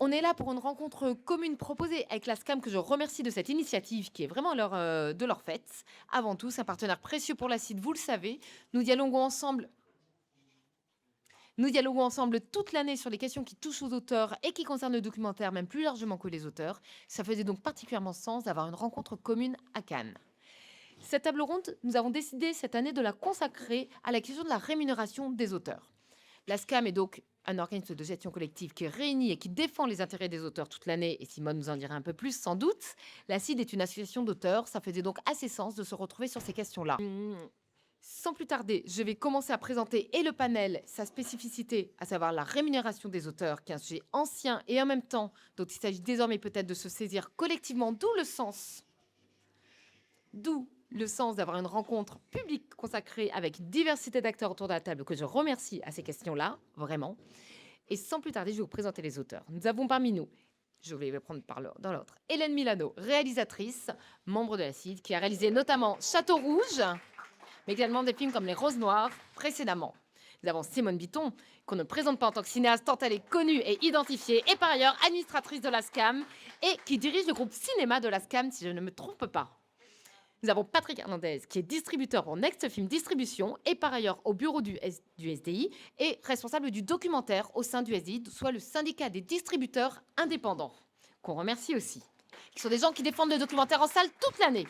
On est là pour une rencontre commune proposée avec la SCAM, que je remercie de cette initiative qui est vraiment de leur fête. Avant tout, c'est un partenaire précieux pour la CID, vous le savez. Nous dialoguons ensemble Nous dialoguons ensemble toute l'année sur les questions qui touchent aux auteurs et qui concernent le documentaire, même plus largement que les auteurs. Ça faisait donc particulièrement sens d'avoir une rencontre commune à Cannes. Cette table ronde, nous avons décidé cette année de la consacrer à la question de la rémunération des auteurs. La SCAM est donc un organisme de gestion collective qui réunit et qui défend les intérêts des auteurs toute l'année, et Simone nous en dira un peu plus sans doute. La CID est une association d'auteurs, ça faisait donc assez sens de se retrouver sur ces questions-là. Sans plus tarder, je vais commencer à présenter et le panel, sa spécificité, à savoir la rémunération des auteurs, qui est un sujet ancien et en même temps dont il s'agit désormais peut-être de se saisir collectivement, d'où le sens d'avoir une rencontre publique consacrée avec diversité d'acteurs autour de la table, que je remercie à ces questions-là, vraiment. Et sans plus tarder, je vais vous présenter les auteurs. Nous avons parmi nous, je vais les prendre dans l'ordre, Hélène Milano, réalisatrice, membre de la CID, qui a réalisé notamment Château Rouge, mais également des films comme Les Roses Noires précédemment. Nous avons Simone Bitton, qu'on ne présente pas en tant que cinéaste, tant elle est connue et identifiée, et par ailleurs administratrice de la SCAM, et qui dirige le groupe cinéma de la SCAM, si je ne me trompe pas. Nous avons Patrick Hernandez, qui est distributeur pour Next Film Distribution, et par ailleurs au bureau du SDI, et responsable du documentaire au sein du SDI, soit le syndicat des distributeurs indépendants, qu'on remercie aussi. Qui sont des gens qui défendent le documentaire en salle toute l'année.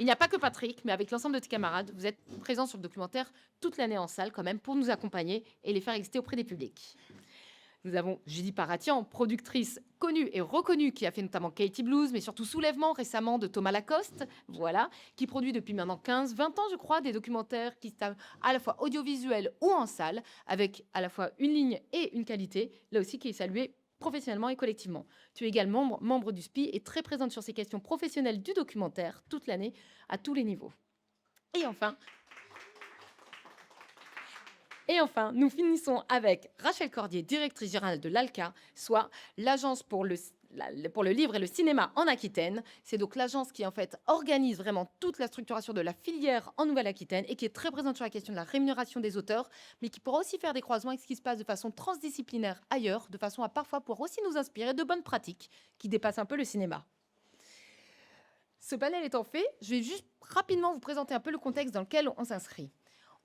Il n'y a pas que Patrick, mais avec l'ensemble de tes camarades, vous êtes présents sur le documentaire toute l'année en salle quand même pour nous accompagner et les faire exister auprès des publics. Nous avons Judy Paratian, productrice connue et reconnue, qui a fait notamment Katie Blues, mais surtout Soulèvement récemment de Thomas Lacoste, voilà, qui produit depuis maintenant 15-20 ans, je crois, des documentaires qui sont à la fois audiovisuels ou en salle, avec à la fois une ligne et une qualité, là aussi qui est saluée professionnellement et collectivement. Tu es également membre du SPI et très présente sur ces questions professionnelles du documentaire toute l'année, à tous les niveaux. Et enfin, nous finissons avec Rachel Cordier, directrice générale de l'ALCA, soit l'agence pour le livre et le cinéma en Aquitaine. C'est donc l'agence qui en fait organise vraiment toute la structuration de la filière en Nouvelle-Aquitaine et qui est très présente sur la question de la rémunération des auteurs, mais qui pourra aussi faire des croisements avec ce qui se passe de façon transdisciplinaire ailleurs, de façon à parfois pouvoir aussi nous inspirer de bonnes pratiques qui dépassent un peu le cinéma. Ce panel étant fait, je vais juste rapidement vous présenter un peu le contexte dans lequel on s'inscrit.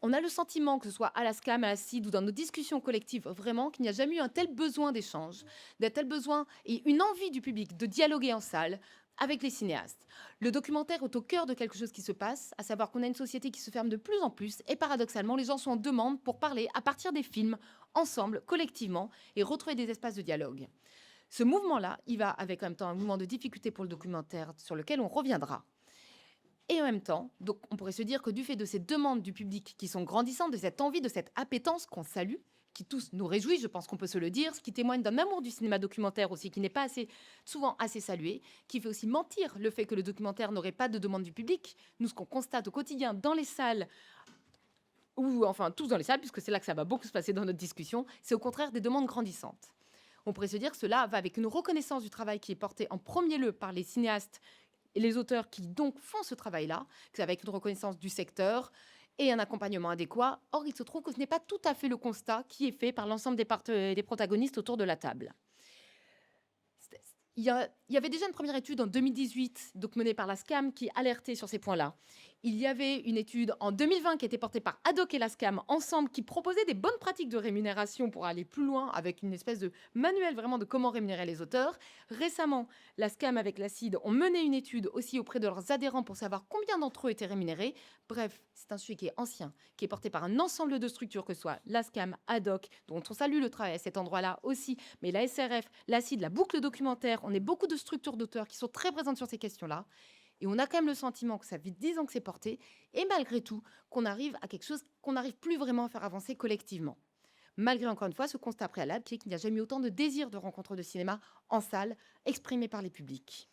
On a le sentiment, que ce soit à la SCAM, à la CID ou dans nos discussions collectives, vraiment qu'il n'y a jamais eu un tel besoin d'échange, d'un tel besoin et une envie du public de dialoguer en salle avec les cinéastes. Le documentaire est au cœur de quelque chose qui se passe, à savoir qu'on a une société qui se ferme de plus en plus et paradoxalement, les gens sont en demande pour parler à partir des films, ensemble, collectivement, et retrouver des espaces de dialogue. Ce mouvement-là, il va avec en même temps un mouvement de difficulté pour le documentaire sur lequel on reviendra. Et en même temps, donc on pourrait se dire que du fait de ces demandes du public qui sont grandissantes, de cette envie, de cette appétence qu'on salue, qui tous nous réjouit, je pense qu'on peut se le dire, ce qui témoigne d'un amour du cinéma documentaire aussi, qui n'est pas souvent assez salué, qui fait aussi mentir le fait que le documentaire n'aurait pas de demande du public. Nous, ce qu'on constate au quotidien dans les salles, ou enfin tous dans les salles, puisque c'est là que ça va beaucoup se passer dans notre discussion, c'est au contraire des demandes grandissantes. On pourrait se dire que cela va avec une reconnaissance du travail qui est porté en premier lieu par les cinéastes et les auteurs qui donc font ce travail-là, avec une reconnaissance du secteur et un accompagnement adéquat. Or, il se trouve que ce n'est pas tout à fait le constat qui est fait par l'ensemble des protagonistes autour de la table. Il y avait déjà une première étude en 2018, donc menée par la SCAM, qui alertait sur ces points-là. Il y avait une étude en 2020 qui était portée par ADOC et la SCAM ensemble, qui proposait des bonnes pratiques de rémunération pour aller plus loin, avec une espèce de manuel vraiment de comment rémunérer les auteurs. Récemment, la SCAM avec la CID ont mené une étude aussi auprès de leurs adhérents pour savoir combien d'entre eux étaient rémunérés. Bref, c'est un sujet qui est ancien, qui est porté par un ensemble de structures, que ce soit la SCAM, ADOC, dont on salue le travail à cet endroit-là aussi, mais la SRF, la CID, la boucle documentaire. On est beaucoup de structures d'auteurs qui sont très présentes sur ces questions-là. Et on a quand même le sentiment que ça fait 10 ans que c'est porté, et malgré tout, qu'on arrive à quelque chose qu'on n'arrive plus vraiment à faire avancer collectivement. Malgré, encore une fois, ce constat préalable qui est qu'il n'y a jamais eu autant de désir de rencontres de cinéma en salle, exprimé par les publics.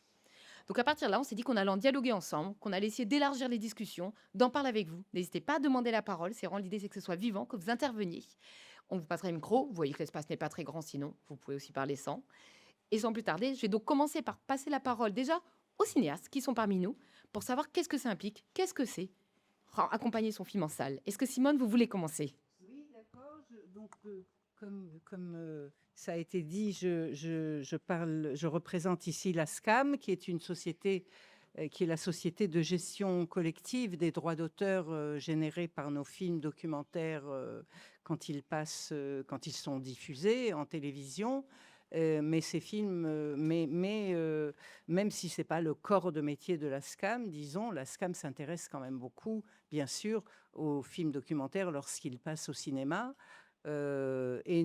Donc à partir de là, on s'est dit qu'on allait en dialoguer ensemble, qu'on allait essayer d'élargir les discussions, d'en parler avec vous. N'hésitez pas à demander la parole, c'est vraiment l'idée, c'est que ce soit vivant, que vous interveniez. On vous passera le micro, vous voyez que l'espace n'est pas très grand sinon, vous pouvez aussi parler sans. Et sans plus tarder, je vais donc commencer par passer la parole déjà aux cinéastes qui sont parmi nous pour savoir qu'est-ce que ça implique, qu'est-ce que c'est accompagner son film en salle. Est-ce que Simone, vous voulez commencer? Oui, d'accord. Donc, Comme ça a été dit, je représente ici la SCAM, qui est une société, qui est la société de gestion collective des droits d'auteur générés par nos films documentaires quand ils passent, quand ils sont diffusés en télévision. Mais ces films, même si c'est pas le corps de métier de la SCAM, disons, la SCAM s'intéresse quand même beaucoup, bien sûr, aux films documentaires lorsqu'ils passent au cinéma. Et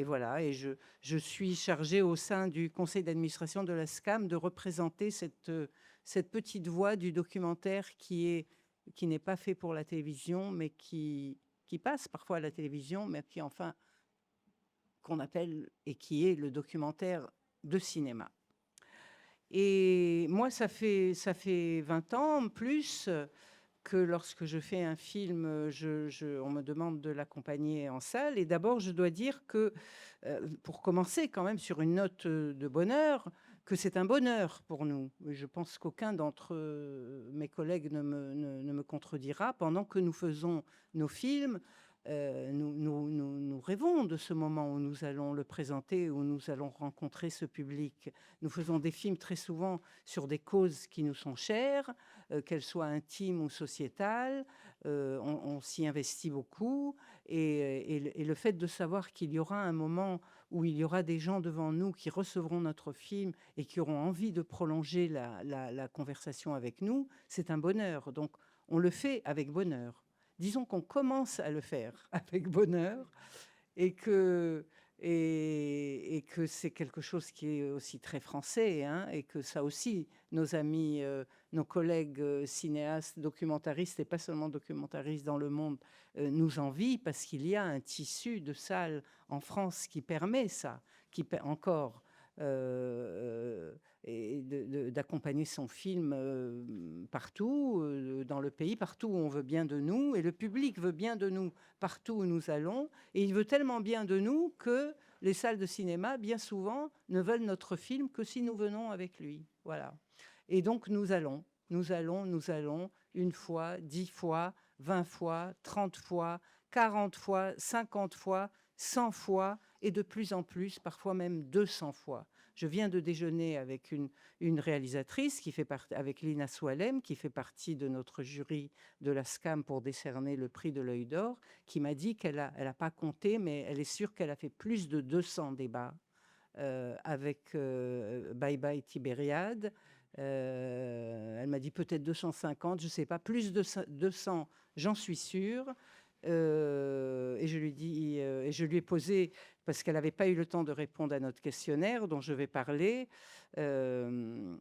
voilà, et je suis chargée au sein du conseil d'administration de la SCAM de représenter cette petite voix du documentaire qui n'est pas fait pour la télévision, mais qui passe parfois à la télévision, mais qui enfin qu'on appelle et qui est le documentaire de cinéma. Et moi, ça fait 20 ans plus que lorsque je fais un film, on me demande de l'accompagner en salle. Et d'abord, je dois dire que, pour commencer quand même sur une note de bonheur, que c'est un bonheur pour nous. Je pense qu'aucun d'entre mes collègues ne me contredira. Pendant que nous faisons nos films, nous rêvons de ce moment où nous allons le présenter, où nous allons rencontrer ce public. Nous faisons des films très souvent sur des causes qui nous sont chères, qu'elles soient intimes ou sociétales. On s'y investit beaucoup. Et le fait de savoir qu'il y aura un moment où il y aura des gens devant nous qui recevront notre film et qui auront envie de prolonger la conversation avec nous, c'est un bonheur. Donc, on le fait avec bonheur. Disons qu'on commence à le faire avec bonheur et que c'est quelque chose qui est aussi très français, hein, et que ça aussi, nos amis, nos collègues cinéastes, documentaristes, et pas seulement documentaristes dans le monde, nous envient, parce qu'il y a un tissu de salles en France qui permet ça, encore et d'accompagner son film partout, dans le pays, partout où on veut bien de nous, et le public veut bien de nous partout où nous allons, et il veut tellement bien de nous que les salles de cinéma, bien souvent, ne veulent notre film que si nous venons avec lui. Voilà. Et donc, nous allons, une fois, 10 fois, 20 fois, 30 fois, 40 fois, 50 fois, 100 fois, et de plus en plus, parfois même 200 fois. Je viens de déjeuner avec une réalisatrice qui fait partie, avec Lina Soualem, qui fait partie de notre jury de la SCAM pour décerner le prix de l'Œil d'Or, qui m'a dit qu'elle a pas compté, mais elle est sûre qu'elle a fait plus de 200 débats avec Bye Bye Tibériade. Elle m'a dit peut-être 250, je ne sais pas, plus de 200, j'en suis sûre. Et je lui ai posé, parce qu'elle n'avait pas eu le temps de répondre à notre questionnaire dont je vais parler. Elle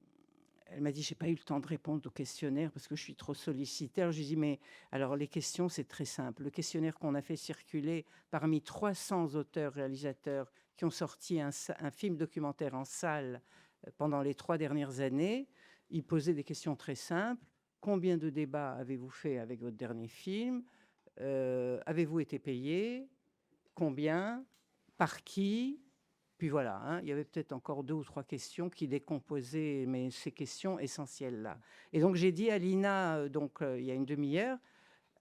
m'a dit, j'ai pas eu le temps de répondre au questionnaire parce que je suis trop sollicitée. Alors, je lui ai dit, mais alors les questions, c'est très simple. Le questionnaire qu'on a fait circuler parmi 300 auteurs, réalisateurs qui ont sorti un film documentaire en salle pendant les 3 dernières années, il posait des questions très simples. Combien de débats avez-vous fait avec votre dernier film? Avez-vous été payé? Combien? Par qui? Puis voilà, hein, il y avait peut-être encore 2 ou 3 questions qui décomposaient mais ces questions essentielles-là. Et donc j'ai dit à Lina, il y a une demi-heure,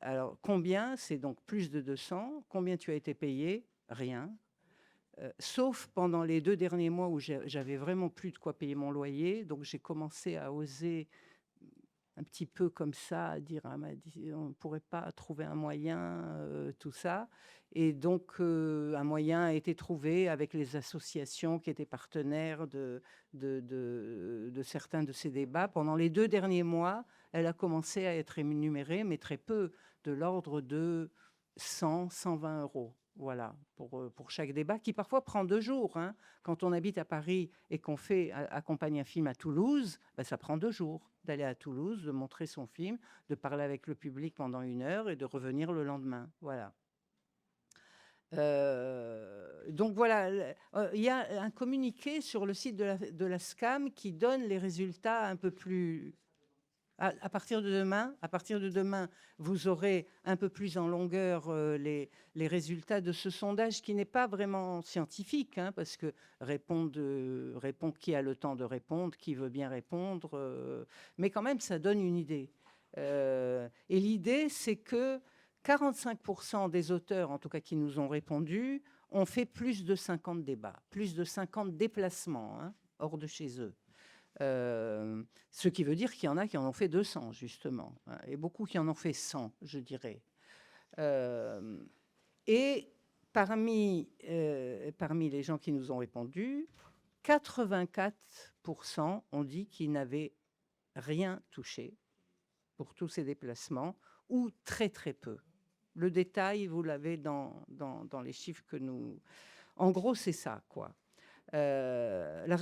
alors combien? C'est donc plus de 200. Combien tu as été payé? Rien. Sauf pendant les 2 derniers mois où j'avais vraiment plus de quoi payer mon loyer, donc j'ai commencé à oser un petit peu comme ça, à dire: «Ah, m'a dit on ne pourrait pas trouver un moyen», tout ça. Et donc un moyen a été trouvé avec les associations qui étaient partenaires de certains de ces débats. Pendant les 2 derniers mois, elle a commencé à être rémunérée, mais très peu, de l'ordre de 100-120 €. Voilà, pour chaque débat qui parfois prend 2 jours, hein. Quand on habite à Paris et qu'on accompagne un film à Toulouse, bah, ça prend 2 jours d'aller à Toulouse, de montrer son film, de parler avec le public pendant 1 heure et de revenir le lendemain. Voilà. Donc voilà, il y a un communiqué sur le site de la SCAM qui donne les résultats un peu plus à partir de demain, vous aurez un peu plus en longueur les résultats de ce sondage qui n'est pas vraiment scientifique, hein, parce que répond qui a le temps de répondre, qui veut bien répondre, mais quand même, ça donne une idée. Et l'idée, c'est que 45% des auteurs, en tout cas qui nous ont répondu, ont fait plus de 50 débats, plus de 50 déplacements, hein, hors de chez eux. Ce qui veut dire qu'il y en a qui en ont fait 200, justement, hein, et beaucoup qui en ont fait 100, je dirais. Et parmi les gens qui nous ont répondu, 84% ont dit qu'ils n'avaient rien touché pour tous ces déplacements, ou très très peu. Le détail, vous l'avez dans les chiffres que nous... En gros, c'est ça, quoi. La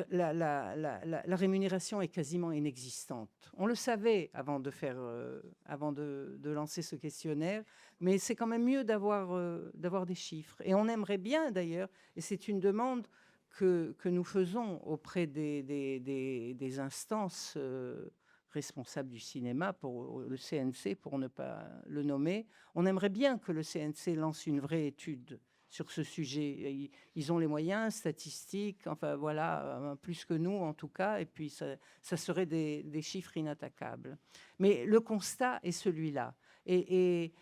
rémunération est quasiment inexistante. On le savait avant de lancer ce questionnaire, mais c'est quand même mieux d'avoir des chiffres. Et on aimerait bien, d'ailleurs, et c'est une demande que nous faisons auprès des instances responsables du cinéma, pour le CNC, pour ne pas le nommer. On aimerait bien que le CNC lance une vraie étude sur ce sujet. Ils ont les moyens statistiques, enfin voilà, plus que nous en tout cas, et puis ça serait des chiffres inattaquables. Mais le constat est celui-là. Et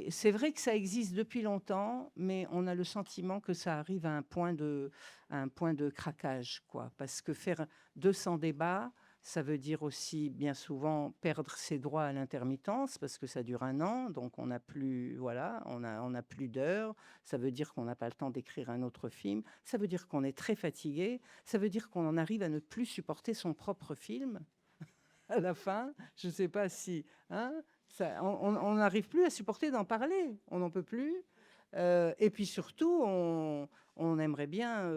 c'est vrai que ça existe depuis longtemps, mais on a le sentiment que ça arrive à un point de craquage, quoi. Parce que faire 200 débats, ça veut dire aussi bien souvent perdre ses droits à l'intermittence parce que ça dure 1 an, donc on n'a plus, voilà, on a plus d'heures. Ça veut dire qu'on n'a pas le temps d'écrire un autre film. Ça veut dire qu'on est très fatigué. Ça veut dire qu'on en arrive à ne plus supporter son propre film à la fin. Je ne sais pas si, hein, on n'arrive plus à supporter d'en parler. On n'en peut plus. Et puis surtout, on aimerait bien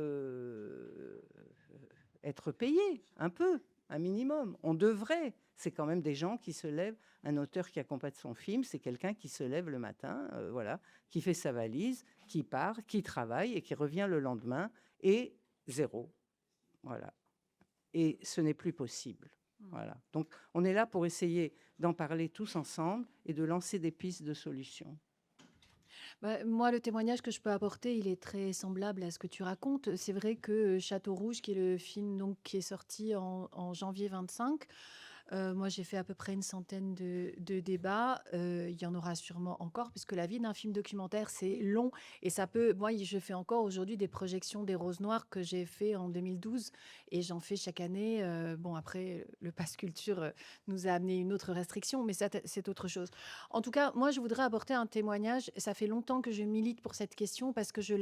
être payé un peu, un minimum. On devrait. C'est quand même des gens qui se lèvent. Un auteur qui accompagne son film, c'est quelqu'un qui se lève le matin, voilà, qui fait sa valise, qui part, qui travaille et qui revient le lendemain et zéro. Voilà. Et ce n'est plus possible. Voilà. Donc, on est là pour essayer d'en parler tous ensemble et de lancer des pistes de solutions. Bah, moi, le témoignage que je peux apporter, il est très semblable à ce que tu racontes. C'est vrai que Château Rouge, qui est le film donc, qui est sorti en janvier 25, moi, j'ai fait à peu près une centaine de débats. Il y en aura sûrement encore, puisque la vie d'un film documentaire, c'est long. Et ça peut... Moi, je fais encore aujourd'hui des projections des Roses Noires que j'ai fait en 2012. Et j'en fais chaque année. Bon, après, le pass culture nous a amené une autre restriction, mais ça, c'est autre chose. En tout cas, moi, je voudrais apporter un témoignage. Ça fait longtemps que je milite pour cette question parce que je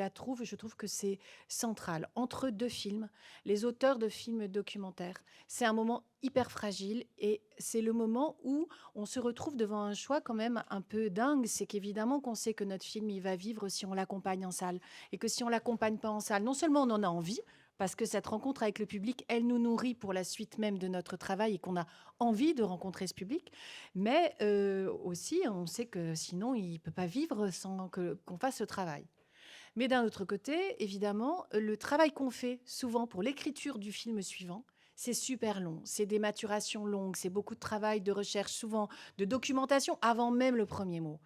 trouve que c'est central. Entre deux films, les auteurs de films documentaires, c'est un moment hyper fragile et c'est le moment où on se retrouve devant un choix quand même un peu dingue. C'est qu'évidemment qu'on sait que notre film, il va vivre si on l'accompagne en salle et que si on l'accompagne pas en salle, non seulement on en a envie, parce que cette rencontre avec le public, elle nous nourrit pour la suite même de notre travail et qu'on a envie de rencontrer ce public, mais aussi on sait que sinon il peut pas vivre sans qu'on fasse ce travail. Mais d'un autre côté, évidemment, le travail qu'on fait souvent pour l'écriture du film suivant, c'est super long. C'est des maturations longues, c'est beaucoup de travail, de recherche, souvent de documentation avant même le premier mot.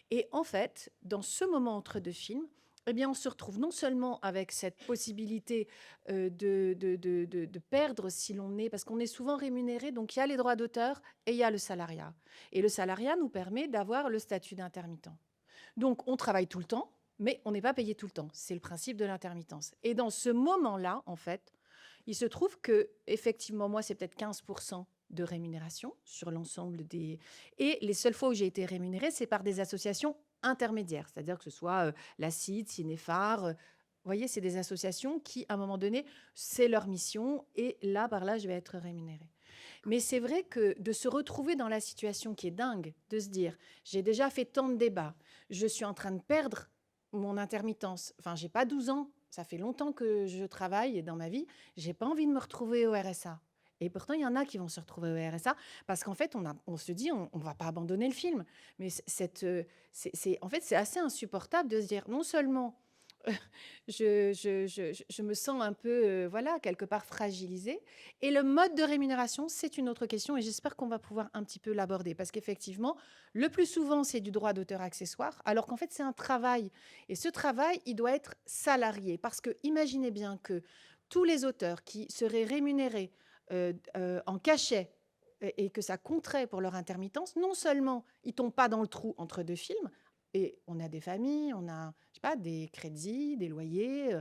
Et en fait, dans ce moment entre deux films, eh bien, on se retrouve non seulement avec cette possibilité de perdre si l'on est, parce qu'on est souvent rémunéré, donc il y a les droits d'auteur et il y a le salariat. Et le salariat nous permet d'avoir le statut d'intermittent. Donc, on travaille tout le temps, mais on n'est pas payé tout le temps. C'est le principe de l'intermittence. Et dans ce moment-là, en fait, il se trouve que, effectivement, moi, c'est peut-être 15% de rémunération sur l'ensemble des... Et les seules fois où j'ai été rémunérée, c'est par des associations intermédiaires, c'est-à-dire que ce soit la CID, Cinéphare. Vous voyez, c'est des associations qui, à un moment donné, c'est leur mission, et là, par là, je vais être rémunérée. Mais c'est vrai que de se retrouver dans la situation qui est dingue, de se dire, j'ai déjà fait tant de débats, je suis en train de perdre mon intermittence. Enfin, j'ai pas 12 ans, ça fait longtemps que je travaille dans ma vie, j'ai pas envie de me retrouver au RSA. Et pourtant, il y en a qui vont se retrouver au RSA parce qu'en fait, on se dit, on va pas abandonner le film. Mais en fait, c'est assez insupportable de se dire, non seulement je me sens un peu, voilà, quelque part fragilisée. Et le mode de rémunération, c'est une autre question et j'espère qu'on va pouvoir un petit peu l'aborder parce qu'effectivement, le plus souvent, c'est du droit d'auteur accessoire, alors qu'en fait, c'est un travail. Et ce travail, il doit être salarié parce que imaginez bien que tous les auteurs qui seraient rémunérés en cachet et que ça compterait pour leur intermittence, non seulement ils tombent pas dans le trou entre deux films, Et on a des familles, on a, je sais pas, des crédits, des loyers.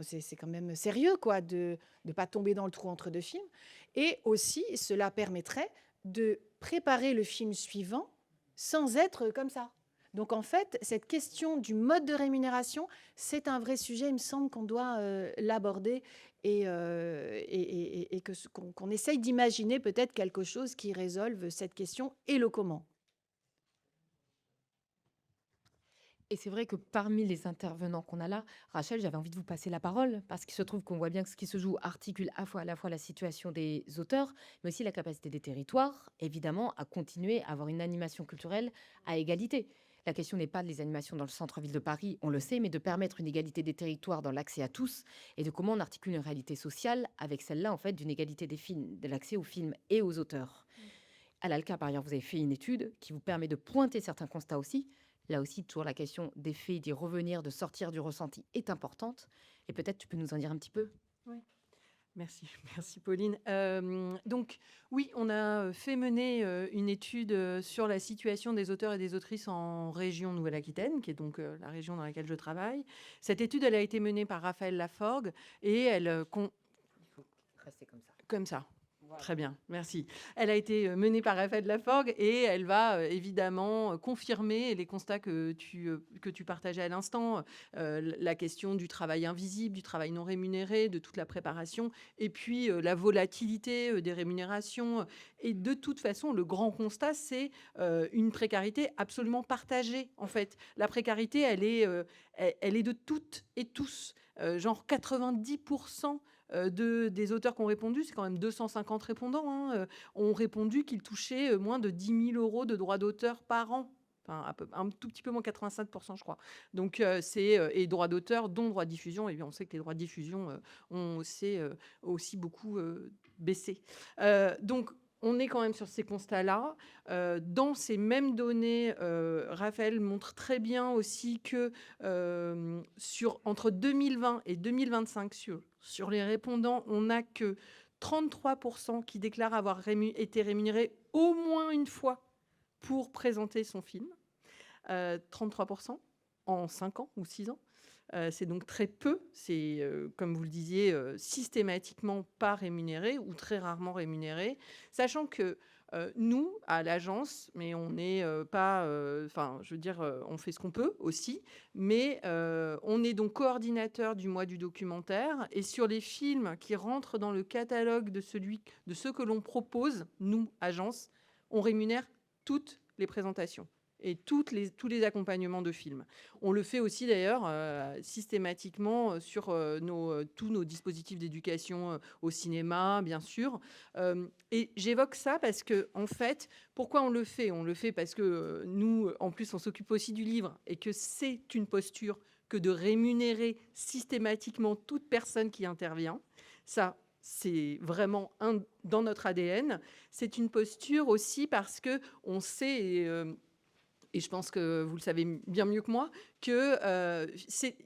C'est quand même sérieux, quoi, de ne pas tomber dans le trou entre deux films. Et aussi, cela permettrait de préparer le film suivant sans être comme ça. Donc, en fait, cette question du mode de rémunération, c'est un vrai sujet. Il me semble qu'on doit l'aborder et qu'on essaye d'imaginer peut-être quelque chose qui résolve cette question et le comment. Et c'est vrai que parmi les intervenants qu'on a là, Rachel, j'avais envie de vous passer la parole parce qu'il se trouve qu'on voit bien que ce qui se joue articule à la fois la situation des auteurs, mais aussi la capacité des territoires, évidemment, à continuer à avoir une animation culturelle à égalité. La question n'est pas de les animations dans le centre-ville de Paris, on le sait, mais de permettre une égalité des territoires dans l'accès à tous et de comment on articule une réalité sociale avec celle-là, en fait, d'une égalité des films, de l'accès aux films et aux auteurs. À l'ALCA, par ailleurs, vous avez fait une étude qui vous permet de pointer certains constats aussi. Là aussi, toujours la question des faits, d'y revenir, de sortir du ressenti est importante. Et peut-être tu peux nous en dire un petit peu. Oui. Merci, merci Pauline. Donc oui, on a fait mener une étude sur la situation des auteurs et des autrices en région Nouvelle-Aquitaine, qui est donc la région dans laquelle je travaille. Cette étude, elle a été menée par Raphaël Laforgue et elle... Il faut rester comme ça. Comme ça. Voilà. Très bien, merci. Elle a été menée par Raphaël Laforgue et elle va évidemment confirmer les constats que tu partageais à l'instant, la question du travail invisible, du travail non rémunéré, de toute la préparation, et puis la volatilité des rémunérations. Et de toute façon, le grand constat, c'est une précarité absolument partagée, en fait. La précarité, elle est de toutes et tous. Genre 90% des auteurs qui ont répondu, c'est quand même 250 répondants, hein, ont répondu qu'ils touchaient moins de 10 000 euros de droits d'auteur par an. Enfin, un tout petit peu moins, 85%, je crois. Donc, et droits d'auteur, dont droits de diffusion. Et bien, on sait que les droits de diffusion ont aussi beaucoup baissé. Donc, on est quand même sur ces constats-là. Dans ces mêmes données, Raphaël montre très bien aussi que entre 2020 et 2025, sur les répondants, on n'a que 33% qui déclarent avoir été rémunérés au moins une fois pour présenter son film. 33% en 5 ans ou 6 ans. C'est donc très peu. C'est, comme vous le disiez, systématiquement pas rémunéré ou très rarement rémunéré. Sachant que nous, à l'agence, mais on n'est pas... Enfin, je veux dire, on fait ce qu'on peut aussi, mais on est donc coordinateur du mois du documentaire. Et sur les films qui rentrent dans le catalogue de ceux que l'on propose, nous, agence, on rémunère toutes les présentations et tous les accompagnements de films. On le fait aussi d'ailleurs systématiquement sur tous nos dispositifs d'éducation au cinéma, bien sûr. Et j'évoque ça parce que, en fait, pourquoi on le fait? On le fait parce que nous, en plus, on s'occupe aussi du livre et que c'est une posture que de rémunérer systématiquement toute personne qui intervient. Ça, c'est vraiment dans notre ADN. C'est une posture aussi parce que on sait... et je pense que vous le savez bien mieux que moi, qu'il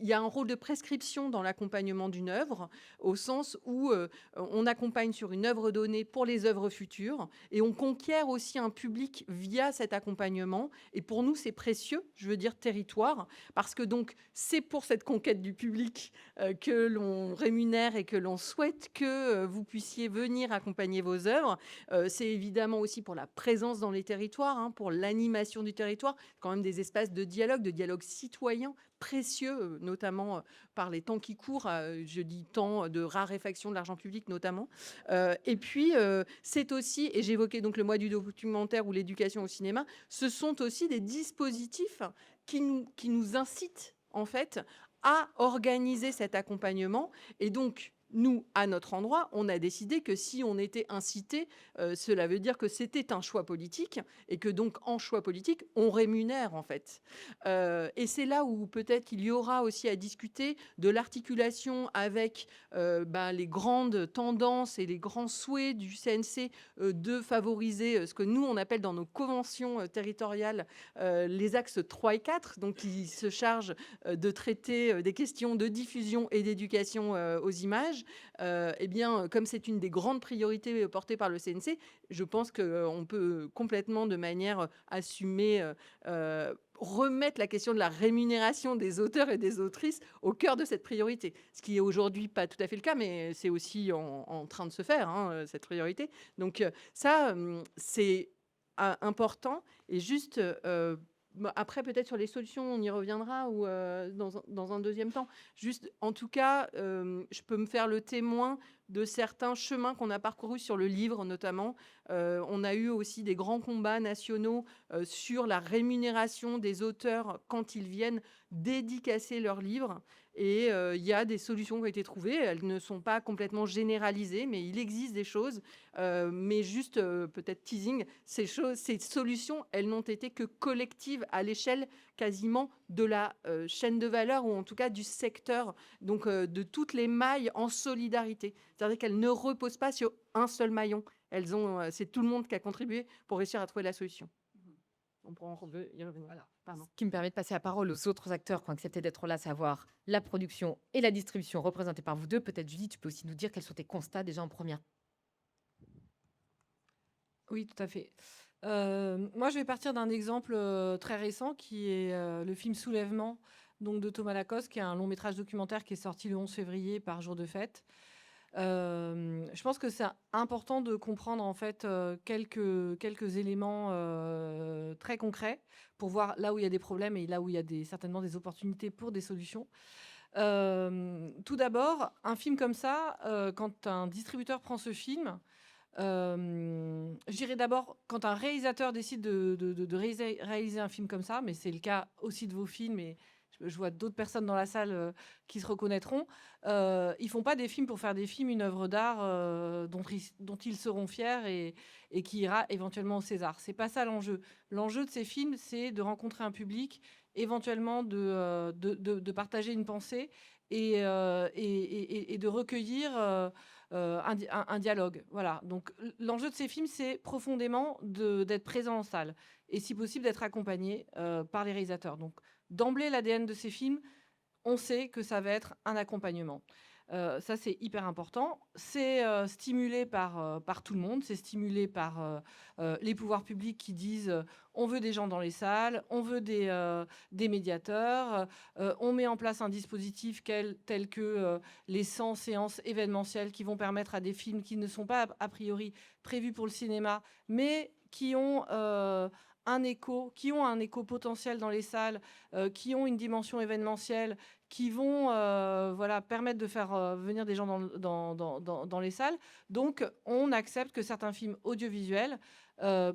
y a un rôle de prescription dans l'accompagnement d'une œuvre, au sens où on accompagne sur une œuvre donnée pour les œuvres futures, et on conquiert aussi un public via cet accompagnement. Et pour nous, c'est précieux, je veux dire territoire, parce que donc c'est pour cette conquête du public que l'on rémunère et que l'on souhaite que vous puissiez venir accompagner vos œuvres. C'est évidemment aussi pour la présence dans les territoires, hein, pour l'animation du territoire, quand même des espaces de dialogue citoyen précieux, notamment par les temps qui courent, je dis temps de raréfaction de l'argent public notamment. Et puis, c'est aussi, et j'évoquais donc le mois du documentaire ou l'éducation au cinéma, ce sont aussi des dispositifs qui nous incitent en fait à organiser cet accompagnement. Et donc, nous, à notre endroit, on a décidé que si on était incité, cela veut dire que c'était un choix politique et que donc en choix politique, on rémunère en fait. Et c'est là où peut-être qu'il y aura aussi à discuter de l'articulation avec les grandes tendances et les grands souhaits du CNC de favoriser ce que nous, on appelle dans nos conventions territoriales les axes 3 et 4, donc qui se chargent de traiter des questions de diffusion et d'éducation aux images. Eh bien, comme c'est une des grandes priorités portées par le CNC, je pense qu'on peut complètement, de manière assumée, remettre la question de la rémunération des auteurs et des autrices au cœur de cette priorité. Ce qui est aujourd'hui pas tout à fait le cas, mais c'est aussi en train de se faire, hein, cette priorité. Donc ça, c'est important. Et juste, après, peut-être sur les solutions, on y reviendra ou dans un deuxième temps. Juste, en tout cas, je peux me faire le témoin de certains chemins qu'on a parcourus sur le livre, notamment. On a eu aussi des grands combats nationaux sur la rémunération des auteurs quand ils viennent dédicacer leurs livres. Et il y a des solutions qui ont été trouvées. Elles ne sont pas complètement généralisées, mais il existe des choses. Mais juste, peut-être teasing, ces solutions, elles n'ont été que collectives à l'échelle quasiment de la chaîne de valeur, ou en tout cas du secteur, donc de toutes les mailles en solidarité. C'est-à-dire qu'elles ne reposent pas sur un seul maillon. C'est tout le monde qui a contribué pour réussir à trouver la solution. On pourra y revenir. Voilà. Pardon. Ce qui me permet de passer la parole aux autres acteurs qui ont accepté d'être là, à savoir la production et la distribution représentées par vous deux. Peut-être, Julie, tu peux aussi nous dire quels sont tes constats déjà en première. Oui, tout à fait. Moi, je vais partir d'un exemple très récent qui est le film Soulèvement, donc de Thomas Lacoste, qui est un long métrage documentaire qui est sorti le 11 février par jour de fête. Je pense que c'est important de comprendre en fait quelques éléments très concrets pour voir là où il y a des problèmes et là où il y a certainement des opportunités pour des solutions. Tout d'abord, un film comme ça, quand un distributeur prend ce film, je dirais d'abord, quand un réalisateur décide de réaliser un film comme ça, mais c'est le cas aussi de vos films, et je vois d'autres personnes dans la salle qui se reconnaîtront, ils font pas des films pour faire des films, une œuvre d'art dont ils seront fiers et qui ira éventuellement au César. C'est pas ça l'enjeu. L'enjeu de ces films, c'est de rencontrer un public, éventuellement de partager une pensée et de recueillir un dialogue. Voilà. Donc l'enjeu de ces films, c'est profondément d'être présent en salle et si possible d'être accompagné par les réalisateurs. Donc d'emblée, l'ADN de ces films, on sait que ça va être un accompagnement. Ça, c'est hyper important. C'est stimulé par tout le monde. C'est stimulé par les pouvoirs publics qui disent on veut des gens dans les salles, on veut des médiateurs, on met en place un dispositif tel que les 100 séances événementielles qui vont permettre à des films qui ne sont pas a priori prévus pour le cinéma, mais qui ont un écho potentiel dans les salles, qui ont une dimension événementielle, qui vont permettre de faire venir des gens dans les salles. Donc, on accepte que certains films audiovisuels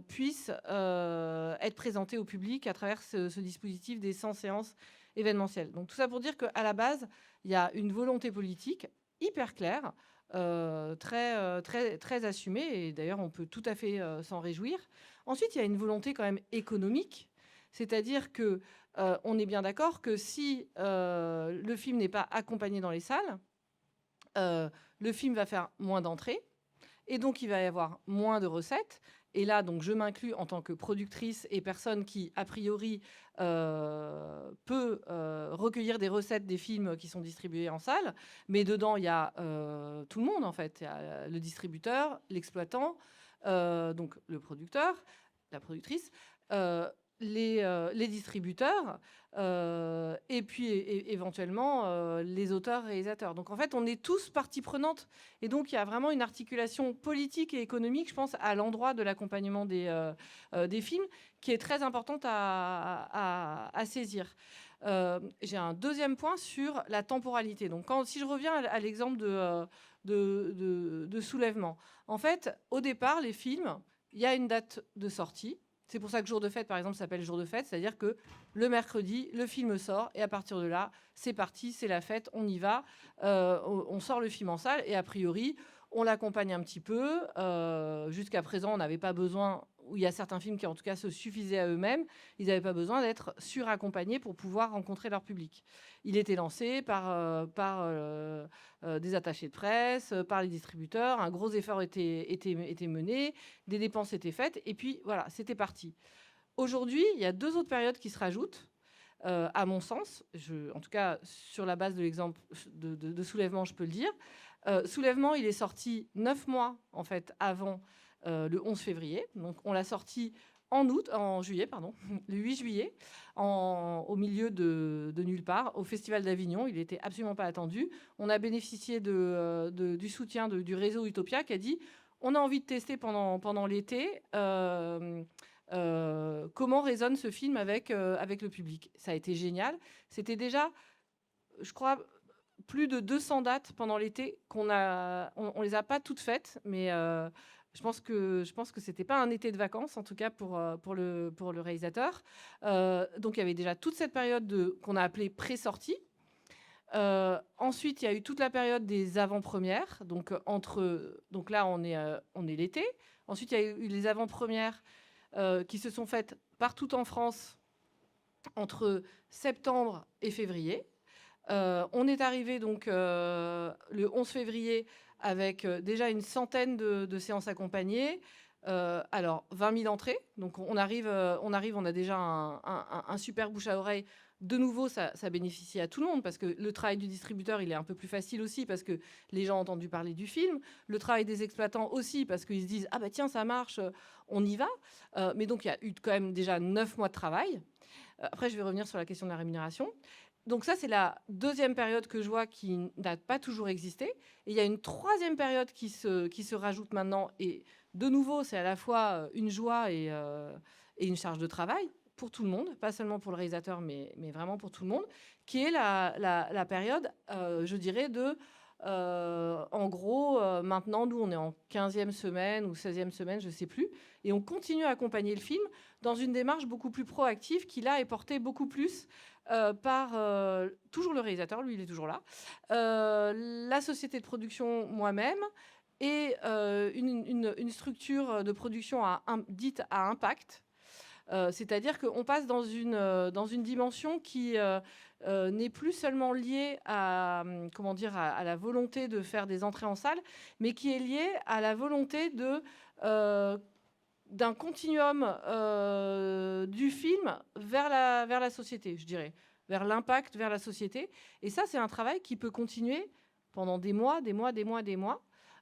puissent être présentés au public à travers ce dispositif des 100 séances événementielles. Donc, tout ça pour dire qu'à la base, il y a une volonté politique hyper claire, très assumée, et d'ailleurs, on peut tout à fait s'en réjouir. Ensuite, il y a une volonté quand même économique, c'est-à-dire que on est bien d'accord que si le film n'est pas accompagné dans les salles, le film va faire moins d'entrées et donc il va y avoir moins de recettes. Et là, donc, je m'inclus en tant que productrice et personne qui, a priori, peut recueillir des recettes des films qui sont distribués en salle. Mais dedans, il y a tout le monde, en fait. Il y a le distributeur, l'exploitant, donc le producteur, la productrice, les distributeurs et puis éventuellement les auteurs réalisateurs. Donc en fait on est tous partie prenante et donc il y a vraiment une articulation politique et économique, je pense, à l'endroit de l'accompagnement des films qui est très importante à saisir. J'ai un deuxième point sur la temporalité. Donc si je reviens à l'exemple de Soulèvement, en fait au départ les films, il y a une date de sortie. C'est pour ça que Jour de fête, par exemple, s'appelle Jour de fête, c'est-à-dire que le mercredi, le film sort, et à partir de là, c'est parti, c'est la fête, on y va, on sort le film en salle, et a priori, on l'accompagne un petit peu. Jusqu'à présent, on n'avait pas besoin, ou il y a certains films qui, en tout cas, se suffisaient à eux-mêmes, ils n'avaient pas besoin d'être suraccompagnés pour pouvoir rencontrer leur public. Il était lancé par des attachés de presse, par les distributeurs, un gros effort était mené, des dépenses étaient faites, et puis voilà, c'était parti. Aujourd'hui, il y a 2 autres périodes qui se rajoutent, à mon sens, en tout cas sur la base de l'exemple de Soulèvement, je peux le dire. Soulèvement, il est sorti 9 mois en fait avant le 11 février, donc on l'a sorti en juillet, pardon, le 8 juillet, au milieu de nulle part, au Festival d'Avignon. Il n'était absolument pas attendu. On a bénéficié du soutien du réseau Utopia qui a dit on a envie de tester pendant l'été comment résonne ce film avec le public. Ça a été génial. C'était déjà, je crois, plus de 200 dates pendant l'été on les a pas toutes faites, mais je pense que c'était pas un été de vacances, en tout cas pour le réalisateur. Donc il y avait déjà toute cette période qu'on a appelée pré-sortie. Ensuite, il y a eu toute la période des avant-premières. Donc là, on est l'été. Ensuite, il y a eu les avant-premières qui se sont faites partout en France entre septembre et février. On est arrivé donc le 11 février avec déjà une centaine de séances accompagnées. Alors 20 000 entrées. Donc on arrive, on a déjà un super bouche à oreille. De nouveau, ça bénéficie à tout le monde parce que le travail du distributeur, il est un peu plus facile aussi parce que les gens ont entendu parler du film. Le travail des exploitants aussi parce qu'ils se disent ah bah tiens ça marche, on y va. Mais donc il y a eu quand même déjà 9 mois de travail. Après je vais revenir sur la question de la rémunération. Donc ça, c'est la deuxième période que je vois qui n'a pas toujours existé. Et il y a une troisième période qui se rajoute maintenant. Et de nouveau, c'est à la fois une joie et une charge de travail pour tout le monde, pas seulement pour le réalisateur, mais vraiment pour tout le monde, qui est la période, je dirais, en gros, maintenant, nous, on est en 15e semaine ou 16e semaine, je ne sais plus, et on continue à accompagner le film dans une démarche beaucoup plus proactive qui, là, est portée beaucoup plus par toujours le réalisateur, lui il est toujours là, la société de production moi-même et une structure de production dite à impact. C'est-à-dire qu'on passe dans une dimension qui n'est plus seulement liée à la volonté de faire des entrées en salle, mais qui est liée à la volonté d'un continuum du film vers la société, je dirais, vers l'impact, vers la société. Et ça, c'est un travail qui peut continuer pendant des mois.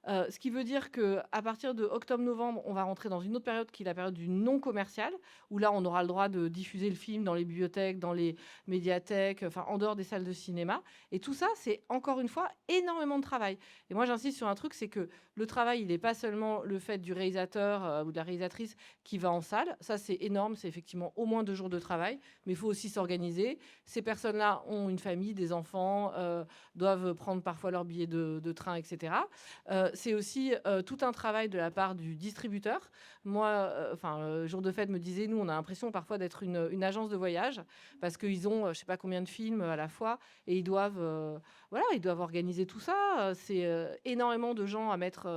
Ce qui veut dire qu'à partir de octobre-novembre, on va rentrer dans une autre période qui est la période du non commercial, où là, on aura le droit de diffuser le film dans les bibliothèques, dans les médiathèques, enfin en dehors des salles de cinéma. Et tout ça, c'est encore une fois énormément de travail. Et moi, j'insiste sur un truc, c'est que le travail, il n'est pas seulement le fait du réalisateur ou de la réalisatrice qui va en salle. Ça, c'est énorme, c'est effectivement au moins 2 jours de travail, mais il faut aussi s'organiser. Ces personnes-là ont une famille, des enfants, doivent prendre parfois leur billet de train, etc. C'est aussi tout un travail de la part du distributeur. Moi, Jour de Fête me disait, nous, on a l'impression parfois d'être une agence de voyage parce qu'ils ont, je ne sais pas combien de films à la fois et ils doivent organiser tout ça. C'est énormément de gens à mettre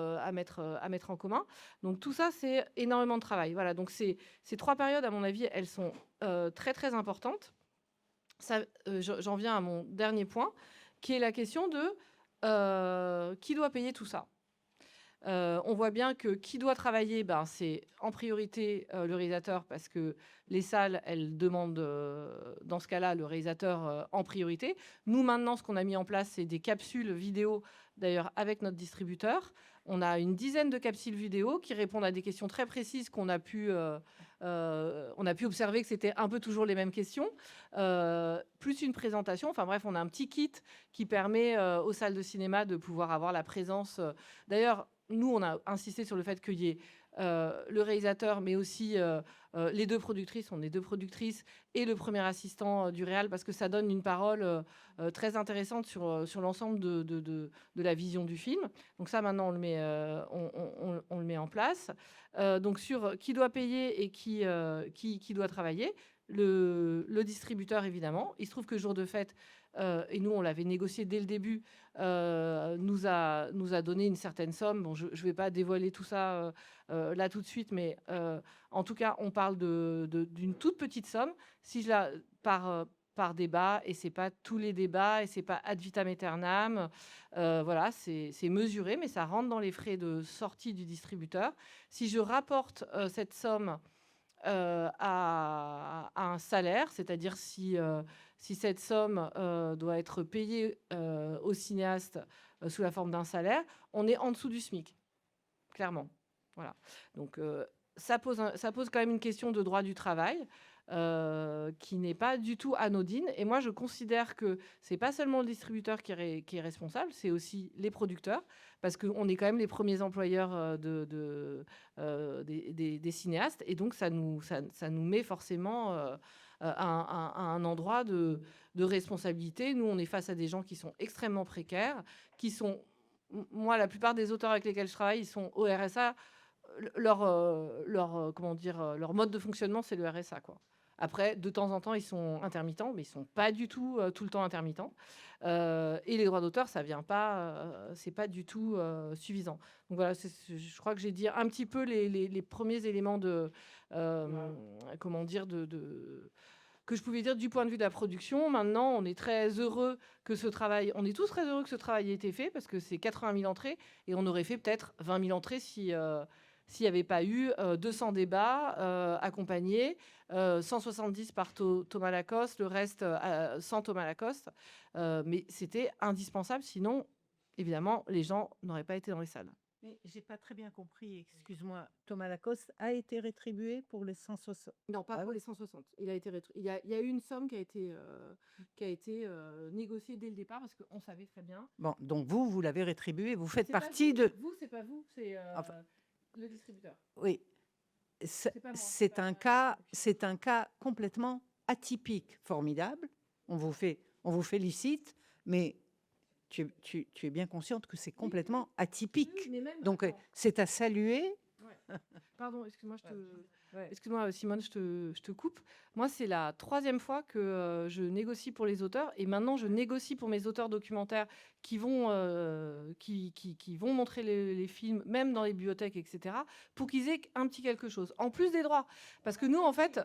en commun. Donc tout ça, c'est énormément de travail. Voilà. Donc ces 3 périodes, à mon avis, elles sont très très importantes. J'en viens à mon dernier point, qui est la question de qui doit payer tout ça. On voit bien que qui doit travailler, c'est en priorité le réalisateur parce que les salles, elles demandent dans ce cas-là le réalisateur en priorité. Nous, maintenant, ce qu'on a mis en place, c'est des capsules vidéo, d'ailleurs avec notre distributeur. On a une dizaine de capsules vidéo qui répondent à des questions très précises qu'on a pu observer que c'était un peu toujours les mêmes questions, plus une présentation. Enfin bref, on a un petit kit qui permet aux salles de cinéma de pouvoir avoir la présence. D'ailleurs, nous, on a insisté sur le fait qu'il y ait le réalisateur, mais aussi les 2 productrices. On est 2 productrices et le premier assistant du réal, parce que ça donne une parole très intéressante sur l'ensemble de la vision du film. Donc ça, maintenant, on le met en place. Donc sur qui doit payer et qui doit travailler, le distributeur, évidemment. Il se trouve que Jour de Fête, et nous, on l'avait négocié dès le début, nous a donné une certaine somme. Bon, je ne vais pas dévoiler tout ça là tout de suite, mais en tout cas, on parle d'une toute petite somme. Si je la par débat, et c'est pas tous les débats, et c'est pas ad vitam aeternam. Voilà, c'est mesuré, mais ça rentre dans les frais de sortie du distributeur. Si je rapporte cette somme à un salaire, c'est-à-dire si cette somme doit être payée au cinéaste sous la forme d'un salaire, on est en dessous du SMIC, clairement. Voilà. Donc ça pose quand même une question de droit du travail, qui n'est pas du tout anodine et moi je considère que c'est pas seulement le distributeur qui est responsable, c'est aussi les producteurs parce qu'on est quand même les premiers employeurs, des cinéastes et donc ça nous met forcément, à un endroit de responsabilité. Nous, on est face à des gens qui sont extrêmement précaires, qui sont moi, la plupart des auteurs avec lesquels je travaille, ils sont au RSA. Comment dire? Leur mode de fonctionnement, c'est le RSA, quoi. Après, de temps en temps, ils sont intermittents, mais ils sont pas du tout, tout le temps intermittents. Et les droits d'auteur, ça vient pas, c'est pas du tout, suffisant. Donc voilà, je crois que j'ai dit un petit peu les premiers éléments de, comment dire? Que je pouvais dire du point de vue de la production. Maintenant, on est tous très heureux que ce travail ait été fait parce que c'est 80 000 entrées et on aurait fait peut-être 20 000 entrées si, s'il n'y avait pas eu 200 débats accompagnés, 170 par Thomas Lacoste, le reste sans Thomas Lacoste. Mais c'était indispensable, sinon, évidemment, les gens n'auraient pas été dans les salles. Mais j'ai pas très bien compris, excuse-moi. Thomas Lacoste a été rétribué pour les 160. Non, pas Ah pour oui. les 160. Il y a eu une somme qui a été négociée dès le départ parce qu'on savait très bien. Bon, donc vous l'avez rétribué, vous faites C'est pas partie vous, de... c'est pas vous, c'est Enfin, le distributeur. oui, C'est pas moi, c'est c'est un cas complètement atypique, formidable. On vous félicite, mais tu es bien consciente que c'est complètement atypique. mais même. Donc, attends. c'est à saluer. Ouais. Pardon, excuse-moi, excuse-moi, Simone, je te coupe. Moi, c'est la 3e fois que je négocie pour les auteurs et maintenant je négocie pour mes auteurs documentaires qui vont montrer les films, même dans les bibliothèques, etc., pour qu'ils aient un petit quelque chose, en plus des droits. Parce que nous, en fait,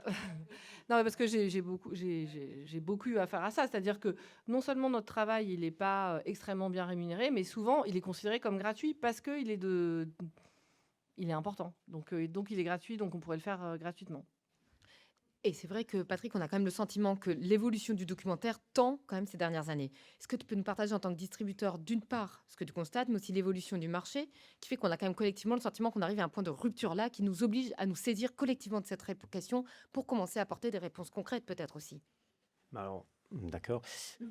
non, mais parce que j'ai beaucoup eu affaire à ça, c'est-à-dire que non seulement notre travail, il n'est pas extrêmement bien rémunéré, mais souvent, il est considéré comme gratuit parce qu'il est il est important. Donc il est gratuit, donc on pourrait le faire gratuitement. Et c'est vrai que Patrick, on a quand même le sentiment que l'évolution du documentaire tend quand même ces dernières années. Est-ce que tu peux nous partager en tant que distributeur, d'une part, ce que tu constates, mais aussi l'évolution du marché, qui fait qu'on a quand même collectivement le sentiment qu'on arrive à un point de rupture là, qui nous oblige à nous saisir collectivement de cette question pour commencer à apporter des réponses concrètes peut-être aussi. Alors, d'accord.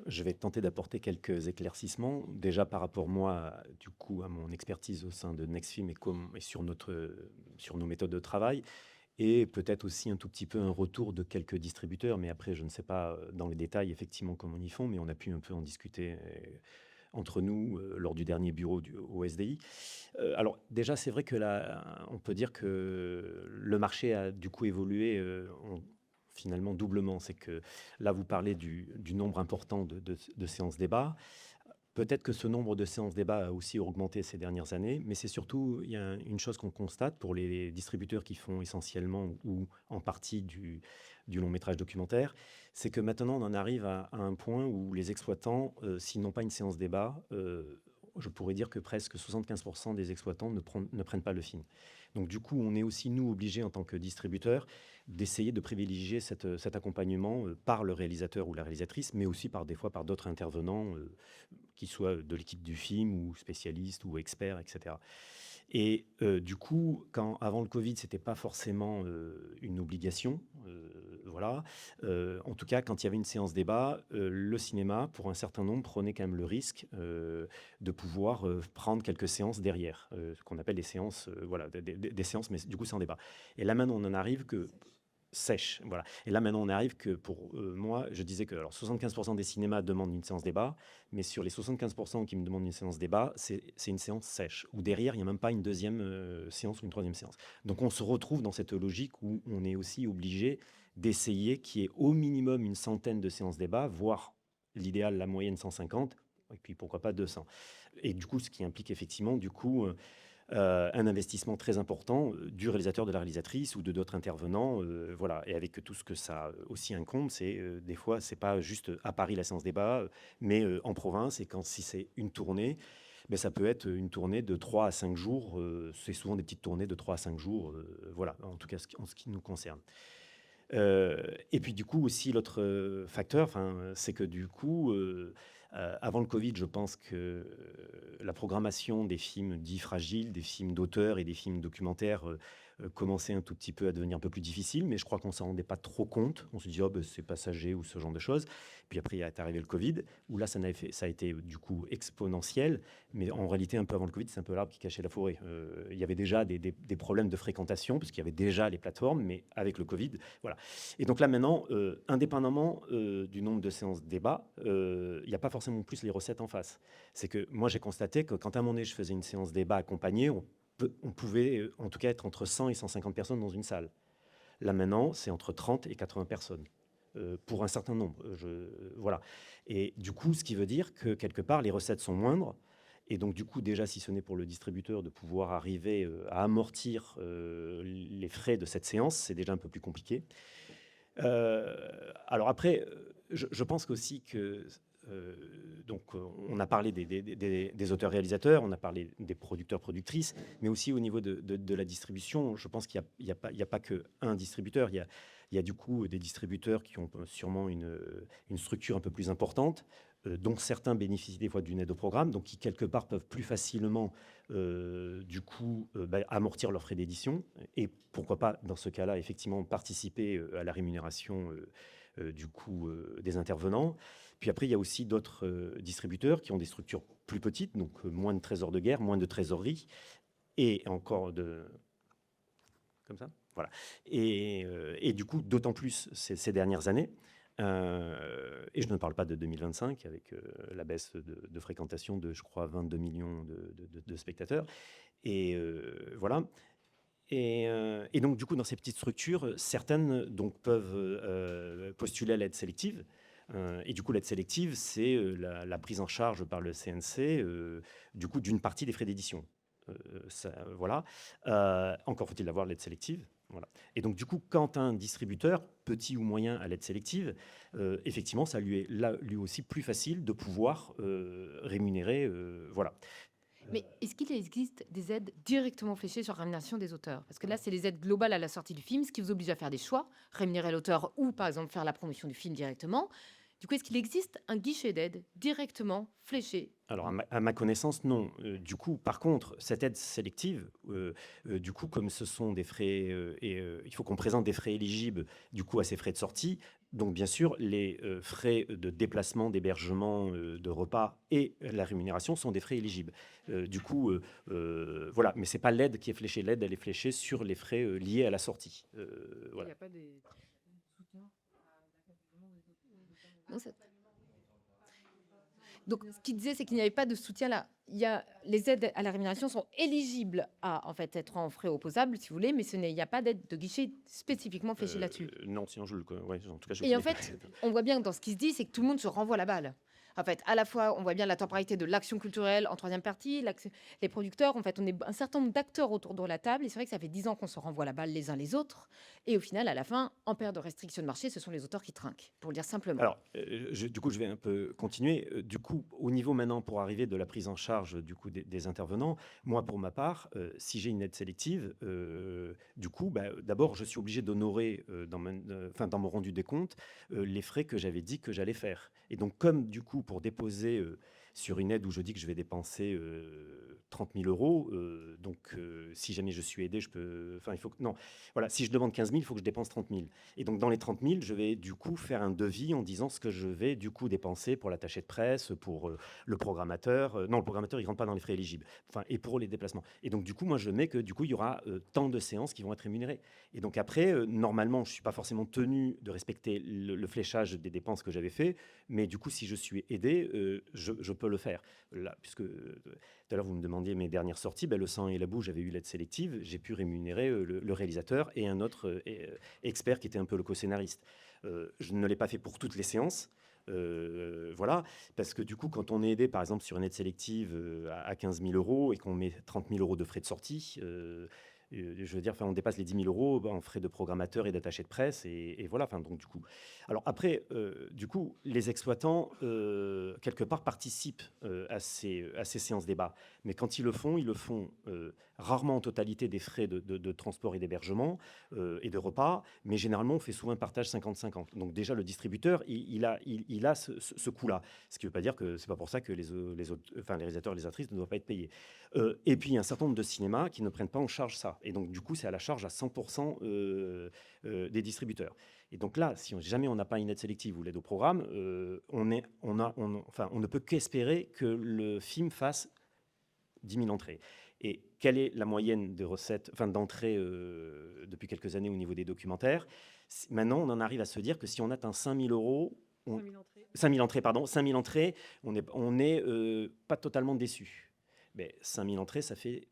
Je vais tenter d'apporter quelques éclaircissements. Déjà par rapport, moi, du coup, à mon expertise au sein de Nextfilm et sur nos méthodes de travail. Et peut-être aussi un tout petit peu un retour de quelques distributeurs. Mais après, je ne sais pas dans les détails effectivement comment ils font, mais on a pu un peu en discuter entre nous lors du dernier bureau au SDI. Alors déjà, c'est vrai que là, on peut dire que le marché a du coup évolué finalement doublement. C'est que là, vous parlez du nombre important de séances débat. Peut-être que ce nombre de séances débat a aussi augmenté ces dernières années, mais c'est surtout, il y a une chose qu'on constate pour les distributeurs qui font essentiellement ou en partie du long métrage documentaire, c'est que maintenant on en arrive à un point où les exploitants, s'ils n'ont pas une séance débat, je pourrais dire que presque 75% des exploitants ne prennent pas le film. Donc du coup, on est aussi, nous, obligés en tant que distributeurs d'essayer de privilégier cet accompagnement par le réalisateur ou la réalisatrice, mais aussi des fois par d'autres intervenants, qui soient de l'équipe du film ou spécialistes ou experts, etc. Et du coup, avant le Covid, c'était pas forcément une obligation, voilà. En tout cas, quand il y avait une séance débat, le cinéma, pour un certain nombre, prenait quand même le risque de pouvoir prendre quelques séances derrière, ce qu'on appelle des séances, voilà, des séances, mais du coup sans débat. Et là maintenant, on en arrive que sèche, voilà. Et là maintenant, on arrive que pour moi, je disais que alors 75% des cinémas demandent une séance débat, mais sur les 75% qui me demandent une séance débat, c'est une séance sèche, où derrière, il n'y a même pas une deuxième séance ou une troisième séance. Donc on se retrouve dans cette logique où on est aussi obligé d'essayer qu'il y ait au minimum une centaine de séances débat, voire l'idéal, la moyenne 150, et puis pourquoi pas 200. Et du coup, ce qui implique effectivement, du coup... un investissement très important du réalisateur, de la réalisatrice ou de d'autres intervenants, voilà. Et avec tout ce que ça aussi incombe, c'est des fois, c'est pas juste à Paris la séance débat, mais en province. Et si c'est une tournée, ben, ça peut être une tournée de 3 à 5 jours. C'est souvent des petites tournées de 3 à 5 jours, voilà, en tout cas en ce qui nous concerne. Et puis du coup aussi l'autre facteur, c'est que du coup avant le Covid, je pense que la programmation des films dits fragiles, des films d'auteur et des films documentaires commençait un tout petit peu à devenir un peu plus difficile, mais je crois qu'on s'en rendait pas trop compte. On se dit, oh, ben, c'est passager ou ce genre de choses. Puis après, il est arrivé le Covid, où là, ça a été du coup exponentiel. Mais en réalité, un peu avant le Covid, c'est un peu l'arbre qui cachait la forêt. Il y avait déjà des problèmes de fréquentation, parce qu'il y avait déjà les plateformes, mais avec le Covid, voilà. Et donc là, maintenant, indépendamment du nombre de séances débat, il n'y a pas forcément plus les recettes en face. C'est que moi, j'ai constaté que quand à un moment donné, je faisais une séance débat accompagnée, on pouvait en tout cas être entre 100 et 150 personnes dans une salle. Là, maintenant, c'est entre 30 et 80 personnes. Pour un certain nombre. Voilà. Et du coup, ce qui veut dire que quelque part, les recettes sont moindres. Et donc, du coup, déjà, si ce n'est pour le distributeur de pouvoir arriver à amortir les frais de cette séance, c'est déjà un peu plus compliqué. Alors après, je pense aussi que donc, on a parlé des auteurs-réalisateurs, on a parlé des producteurs-productrices, mais aussi au niveau de la distribution, je pense qu'il n'y a pas qu'un distributeur. Il y a du coup des distributeurs qui ont sûrement une structure un peu plus importante, dont certains bénéficient des fois d'une aide au programme, donc qui quelque part peuvent plus facilement du coup amortir leurs frais d'édition et pourquoi pas dans ce cas-là effectivement participer à la rémunération du coup des intervenants. Puis après, il y a aussi d'autres distributeurs qui ont des structures plus petites, donc moins de trésors de guerre, moins de trésorerie, et encore de... Comme ça, voilà. Et du coup, d'autant plus ces dernières années, et je ne parle pas de 2025, avec la baisse de fréquentation de, je crois, 22 millions de spectateurs. Et voilà. Et donc, du coup, dans ces petites structures, certaines donc, peuvent postuler à l'aide sélective. Et du coup, l'aide sélective, c'est la prise en charge par le CNC du coup, d'une partie des frais d'édition. Voilà. Encore faut-il avoir l'aide sélective. Voilà. Et donc, du coup, quand un distributeur, petit ou moyen, a l'aide sélective, effectivement, ça lui est là, lui aussi plus facile de pouvoir rémunérer. Voilà. Mais est-ce qu'il existe des aides directement fléchées sur la rémunération des auteurs? Parce que là, c'est les aides globales à la sortie du film, ce qui vous oblige à faire des choix, rémunérer l'auteur ou, par exemple, faire la promotion du film directement. Du coup, est-ce qu'il existe un guichet d'aide directement fléché? Alors, à ma connaissance, non. Du coup, par contre, cette aide sélective, du coup, comme ce sont des frais, il faut qu'on présente des frais éligibles, du coup, à ces frais de sortie. Donc, bien sûr, les frais de déplacement, d'hébergement, de repas et la rémunération sont des frais éligibles. Du coup, voilà. Mais c'est pas l'aide qui est fléchée. L'aide, elle est fléchée sur les frais liés à la sortie. Il Voilà. n'y a pas des soutiens Non, c'est- Donc, ce qu'il disait, c'est qu'il n'y avait pas de soutien là. Il y a, les aides à la rémunération sont éligibles à en fait être en frais opposables, si vous voulez, mais il n'y a pas d'aide de guichet spécifiquement fléchée là-dessus. Non, sinon, ouais, en tout cas, je Et en connais pas. fait, on voit bien que dans ce qui se dit, c'est que tout le monde se renvoie la balle. En fait, à la fois, on voit bien la temporalité de l'action culturelle en troisième partie, les producteurs, en fait, on est un certain nombre d'acteurs autour de la table, et c'est vrai que ça fait 10 ans qu'on se renvoie la balle les uns les autres, et au final, à la fin, en période de restriction de marché, ce sont les auteurs qui trinquent, pour le dire simplement. Alors, du coup, je vais un peu continuer. Du coup, au niveau maintenant, pour arriver de la prise en charge du coup des intervenants, moi, pour ma part, si j'ai une aide sélective, du coup, d'abord, je suis obligé d'honorer dans mon rendu des comptes les frais que j'avais dit que j'allais faire. Et donc, comme du coup, pour déposer sur une aide où je dis que je vais dépenser 30 000 euros, donc si jamais je suis aidé, je peux. Enfin, il faut que. Non, voilà, si je demande 15 000, il faut que je dépense 30 000. Et donc, dans les 30 000, je vais du coup faire un devis en disant ce que je vais du coup dépenser pour l'attaché de presse, pour le programmateur. Non, le programmateur, il ne rentre pas dans les frais éligibles. Enfin, et pour les déplacements. Et donc, du coup, moi, je mets que du coup, il y aura tant de séances qui vont être rémunérées. Et donc, après, normalement, je ne suis pas forcément tenu de respecter le fléchage des dépenses que j'avais fait. Mais du coup, si je suis aidé, je peux le faire. Là, puisque tout à l'heure, vous me demandiez mes dernières sorties. Le sang et la boue, j'avais eu l'aide sélective. J'ai pu rémunérer le réalisateur et un autre expert qui était un peu le co-scénariste. Je ne l'ai pas fait pour toutes les séances. Voilà, parce que du coup, quand on est aidé, par exemple, sur une aide sélective à 15 000 euros et qu'on met 30 000 euros de frais de sortie, je veux dire, on dépasse les 10 000 euros en frais de programmateur et d'attaché de presse, et voilà. Donc du coup, alors après, du coup, les exploitants quelque part participent à ces séances débat, mais quand ils le font rarement en totalité des frais de transport et d'hébergement et de repas, mais généralement on fait souvent un partage 50-50. Donc déjà le distributeur, il a ce coût-là, ce qui ne veut pas dire que c'est pas pour ça que les réalisateurs et les actrices ne doivent pas être payés. Et puis il y a un certain nombre de cinémas qui ne prennent pas en charge ça. Et donc, du coup, c'est à la charge à 100% des distributeurs. Et donc là, si jamais on n'a pas une aide sélective ou l'aide au programme, on ne peut qu'espérer que le film fasse 10 000 entrées. Et quelle est la moyenne de recettes, d'entrées depuis quelques années au niveau des documentaires? Maintenant, on en arrive à se dire que si on atteint 5 000 euros, 5 000 entrées, pardon, 5 000 entrées, on n'est pas totalement déçu. Mais 5 000 entrées, ça fait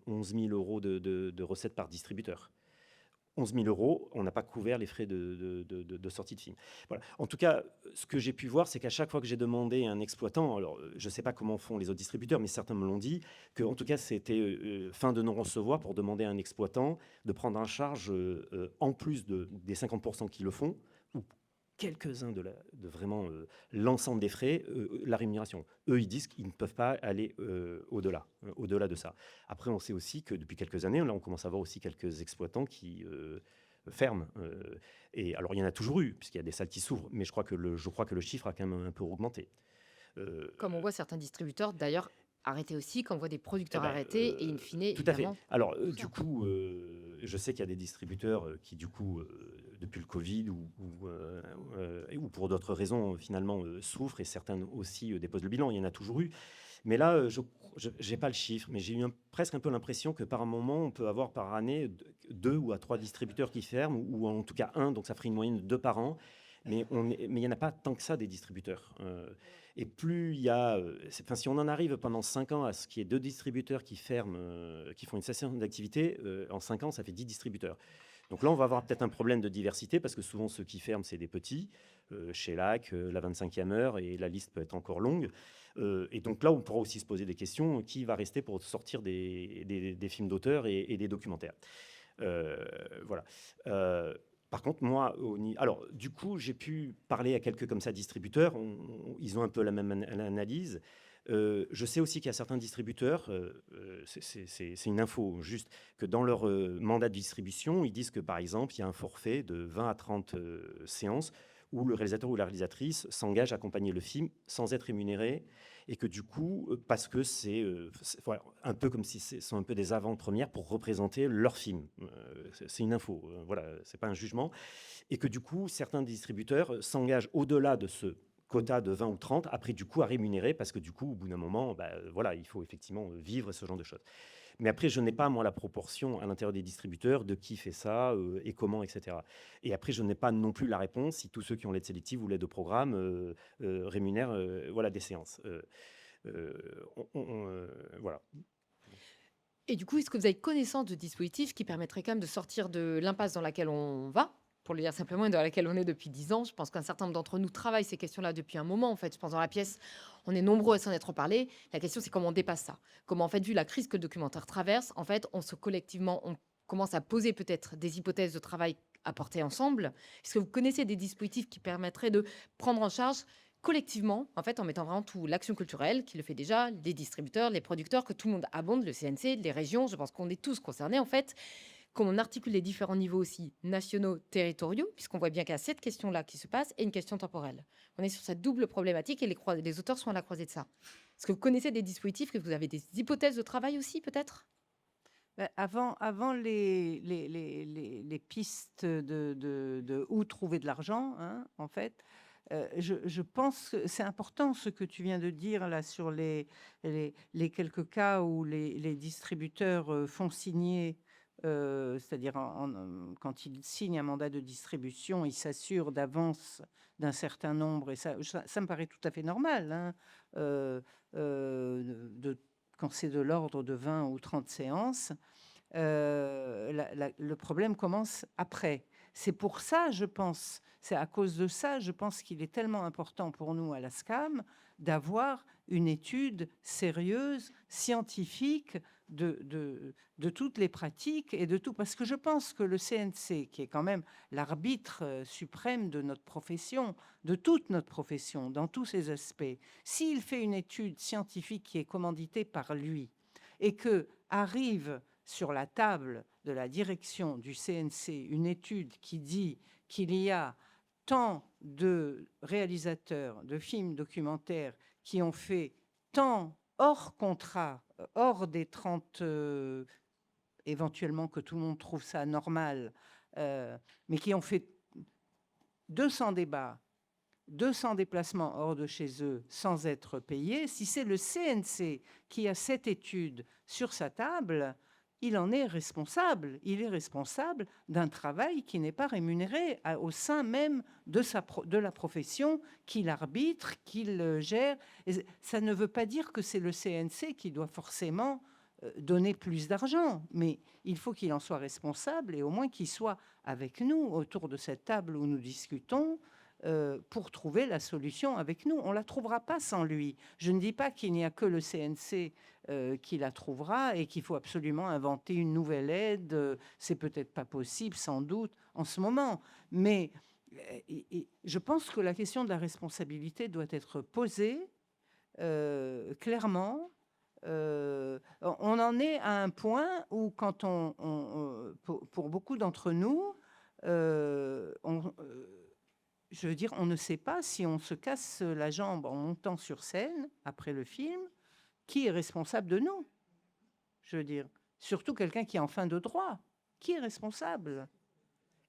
11 000 euros de recettes par distributeur. 11 000 euros, on n'a pas couvert les frais de sortie de film. Voilà. En tout cas, ce que j'ai pu voir, c'est qu'à chaque fois que j'ai demandé à un exploitant, alors je ne sais pas comment font les autres distributeurs, mais certains me l'ont dit, qu'en tout cas, c'était fin de non-recevoir pour demander à un exploitant de prendre en charge, en plus des 50% qui le font, ou quelques-uns de vraiment l'ensemble des frais, la rémunération. Eux, ils disent qu'ils ne peuvent pas aller au-delà de ça. Après, on sait aussi que depuis quelques années, là, on commence à voir aussi quelques exploitants qui ferment. Et alors, il y en a toujours eu, puisqu'il y a des salles qui s'ouvrent, mais je crois que le chiffre a quand même un peu augmenté. Comme on voit certains distributeurs, d'ailleurs, arrêter aussi, quand on voit des producteurs Eh ben, arrêter, et in fine, tout à fait. évidemment. Alors, du coup, je sais qu'il y a des distributeurs qui, du coup, depuis le Covid ou pour d'autres raisons, finalement, souffrent, et certains aussi déposent le bilan. Il y en a toujours eu. Mais là, je n'ai pas le chiffre, mais j'ai eu presque un peu l'impression que par moment, on peut avoir par année 2 ou 3 distributeurs qui ferment, ou en tout cas un, donc ça ferait une moyenne de 2 par an. Mais il n'y en a pas tant que ça des distributeurs. Et plus il y a... si on en arrive pendant 5 ans à ce qu'il y ait 2 distributeurs qui ferment, qui font une cessation d'activité, en 5 ans, ça fait 10 distributeurs. Donc là, on va avoir peut-être un problème de diversité, parce que souvent, ceux qui ferment, c'est des petits, Shellac, la 25e heure, et la liste peut être encore longue. Et donc là, on pourra aussi se poser des questions. Qui va rester pour sortir des films d'auteur et des documentaires? Voilà. Par contre, moi, alors, du coup, j'ai pu parler à quelques comme ça distributeurs. Ils ont un peu la même analyse. Je sais aussi qu'il y a certains distributeurs, c'est une info juste, que dans leur mandat de distribution, ils disent que, par exemple, il y a un forfait de 20 à 30 séances où le réalisateur ou la réalisatrice s'engage à accompagner le film sans être rémunéré, et que du coup, parce que voilà, un peu comme si ce sont un peu des avant-premières pour représenter leur film. C'est une info, voilà, c'est pas un jugement. Et que du coup, certains distributeurs s'engagent au-delà de ce quota de 20 ou 30, après du coup à rémunérer, parce que du coup, au bout d'un moment, voilà, il faut effectivement vivre ce genre de choses. Mais après, je n'ai pas, moi, la proportion à l'intérieur des distributeurs de qui fait ça et comment, etc. Et après, je n'ai pas non plus la réponse si tous ceux qui ont l'aide sélective ou l'aide au programme rémunèrent voilà, des séances. Voilà. Et du coup, est-ce que vous avez connaissance de dispositifs qui permettraient quand même de sortir de l'impasse dans laquelle on va, pour le dire simplement, et dans laquelle on est depuis 10 ans? Je pense qu'un certain nombre d'entre nous travaillent ces questions-là depuis un moment. En fait, je pense dans la pièce, on est nombreux à s'en être parlé. La question, c'est comment on dépasse ça. Comment, en fait, vu la crise que le documentaire traverse, en fait, collectivement, on commence à poser peut-être des hypothèses de travail à porter ensemble. Est-ce que vous connaissez des dispositifs qui permettraient de prendre en charge collectivement, en fait, en mettant vraiment tout l'action culturelle, qui le fait déjà, les distributeurs, les producteurs, que tout le monde abonde, le CNC, les régions, je pense qu'on est tous concernés, en fait, qu'on articule les différents niveaux aussi nationaux, territoriaux, puisqu'on voit bien qu'il y a cette question-là qui se passe et une question temporelle. On est sur cette double problématique et les auteurs sont à la croisée de ça. Est-ce que vous connaissez des dispositifs, que vous avez des hypothèses de travail aussi, peut-être? Avant les pistes de où trouver de l'argent, hein, en fait, je pense que c'est important ce que tu viens de dire là sur les quelques cas où les distributeurs font signer, c'est-à-dire quand ils signent un mandat de distribution, ils s'assurent d'avance d'un certain nombre, et ça me paraît tout à fait normal, hein, quand c'est de l'ordre de 20 ou 30 séances. Le problème commence après. C'est pour ça, je pense, c'est à cause de ça, je pense qu'il est tellement important pour nous à la SCAM d'avoir une étude sérieuse, scientifique de toutes les pratiques et de tout. Parce que je pense que le CNC, qui est quand même l'arbitre suprême de notre profession, de toute notre profession, dans tous ses aspects, s'il fait une étude scientifique qui est commanditée par lui et que arrive sur la table de la direction du CNC une étude qui dit qu'il y a tant de réalisateurs de films documentaires qui ont fait tant hors contrat, hors des 30 éventuellement que tout le monde trouve ça normal, mais qui ont fait 200 débats, 200 déplacements hors de chez eux sans être payés, si c'est le CNC qui a cette étude sur sa table, il en est responsable. Il est responsable d'un travail qui n'est pas rémunéré au sein même de la profession qu'il arbitre, qu'il gère. Et ça ne veut pas dire que c'est le CNC qui doit forcément donner plus d'argent, mais il faut qu'il en soit responsable et au moins qu'il soit avec nous autour de cette table où nous discutons pour trouver la solution avec nous. On ne la trouvera pas sans lui. Je ne dis pas qu'il n'y a que le CNC qui la trouvera et qu'il faut absolument inventer une nouvelle aide. C'est peut-être pas possible, sans doute, en ce moment. Mais je pense que la question de la responsabilité doit être posée clairement. On en est à un point où, quand pour beaucoup d'entre nous, je veux dire, on ne sait pas si on se casse la jambe en montant sur scène après le film, qui est responsable de nous? Je veux dire, surtout quelqu'un qui est en fin de droit. Qui est responsable?